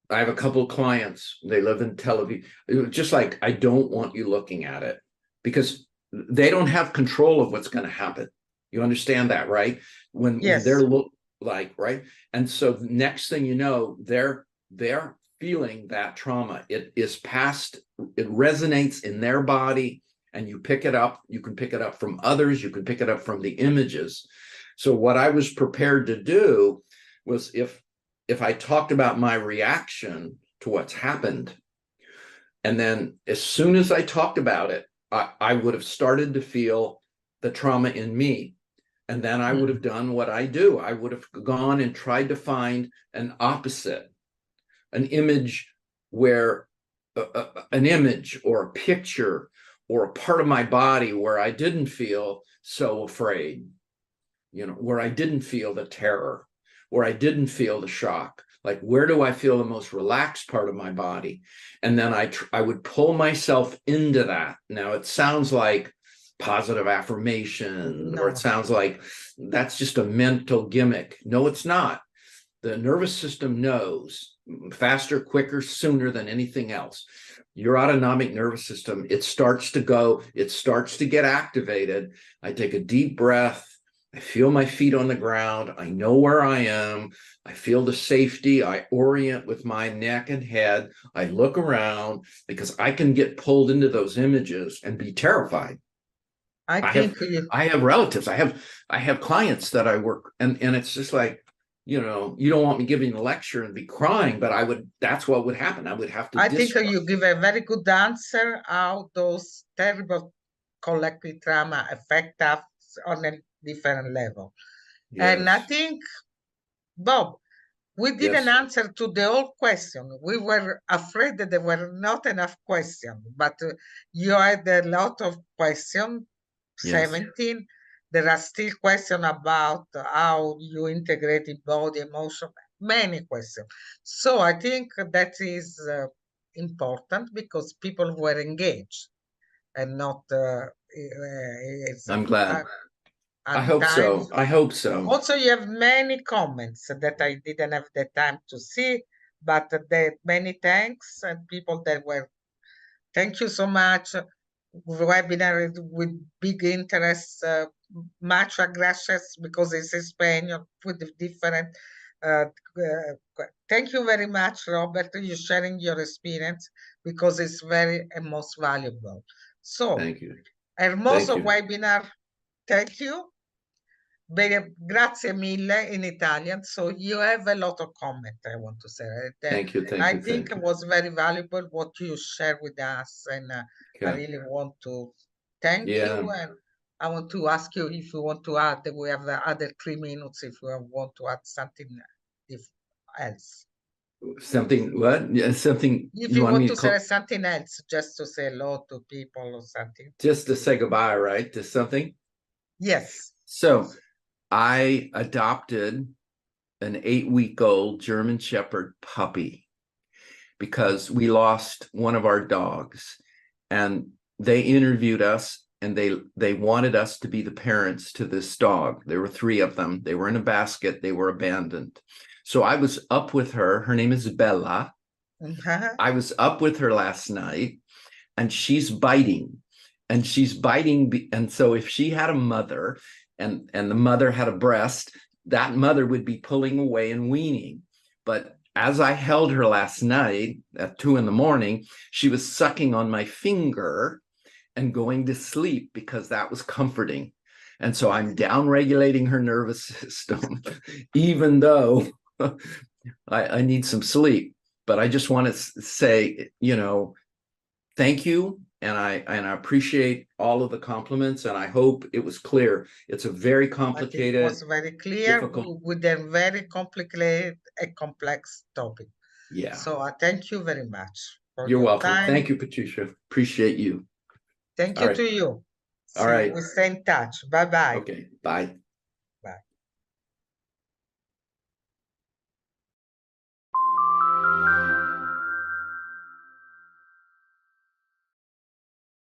I have a couple of clients, they live in Tel Aviv. Just like, I don't want you looking at it, because they don't have control of what's going to happen. You understand that, right? When they're right? And so next thing you know, they're feeling that trauma. It is past, it resonates in their body, and you pick it up. You can pick it up from others. You can pick it up from the images. So what I was prepared to do was, if I talked about my reaction to what's happened, and then as soon as I talked about it, I would have started to feel the trauma in me. And then I would have done what I do. I would have gone and tried to find an opposite, an image where an image or a picture or a part of my body where I didn't feel so afraid, where I didn't feel the terror, where I didn't feel the shock. Like, where do I feel the most relaxed part of my body? And then I would pull myself into that. Now, it sounds like positive affirmation, or it sounds like that's just a mental gimmick. No, it's not. The nervous system knows faster, quicker, sooner than anything else. Your autonomic nervous system, it starts to get activated. I take a deep breath. I feel my feet on the ground. I know where I am. I feel the safety. I orient with my neck and head. I look around, because I can get pulled into those images and be terrified. I have relatives. I have clients that I work, and it's just like, you don't want me giving a lecture and be crying, but that's what would happen. I would have to. I think you give a very good answer how those terrible collective trauma affect us on a different level. Yes. And I think, Bob, we didn't answer to the whole question. We were afraid that there were not enough questions, but you had a lot of questions, 17. there are still questions about how you integrate in body, emotion, many questions. So I think that is important because people were engaged and not I'm glad. I and hope time. so. I hope so. Also, you have many comments that I didn't have the time to see, but there many thanks and people that were. Thank you so much. Webinar with big interest, much gracias because it's in Spanish with different. Thank you very much, Robert. You sharing your experience because it's very and most valuable. So, Thank you. hermoso Thank you. webinar. Thank you. Grazie mille in Italian. So you have a lot of comment, I want to say. Thank you. Thank I you. think Thank it you. was very valuable what you shared with us. And I Okay. really want to thank you. And I want to ask you if you want to add, we have the other 3 minutes if you want to add something else. Something, what? Yeah, something If you want want me to call, say something else, just to say hello to people or something. just to say goodbye, right? To something? Yes. So I adopted an 8-week-old German Shepherd puppy because we lost one of our dogs, and they interviewed us and they wanted us to be the parents to this dog. There were 3 of them. They were in a basket. They were abandoned. So I was up with her. Her name is Bella. I was up with her last night, and she's biting. And she's biting. And so if she had a mother and the mother had a breast, that mother would be pulling away and weaning. But as I held her last night at 2 a.m, she was sucking on my finger and going to sleep because that was comforting. And so I'm down regulating her nervous system, even though I need some sleep. But I just want to say, thank you. And I appreciate all of the compliments, and I hope it was clear. It's a very complicated, it was very clear difficult, with a very complicated and complex topic. yeah. So I thank you very much for You're your welcome. time. Thank you, Patricia. Appreciate you. Thank All you right. to you. All right. We stay in touch. Bye-bye. Okay. Bye.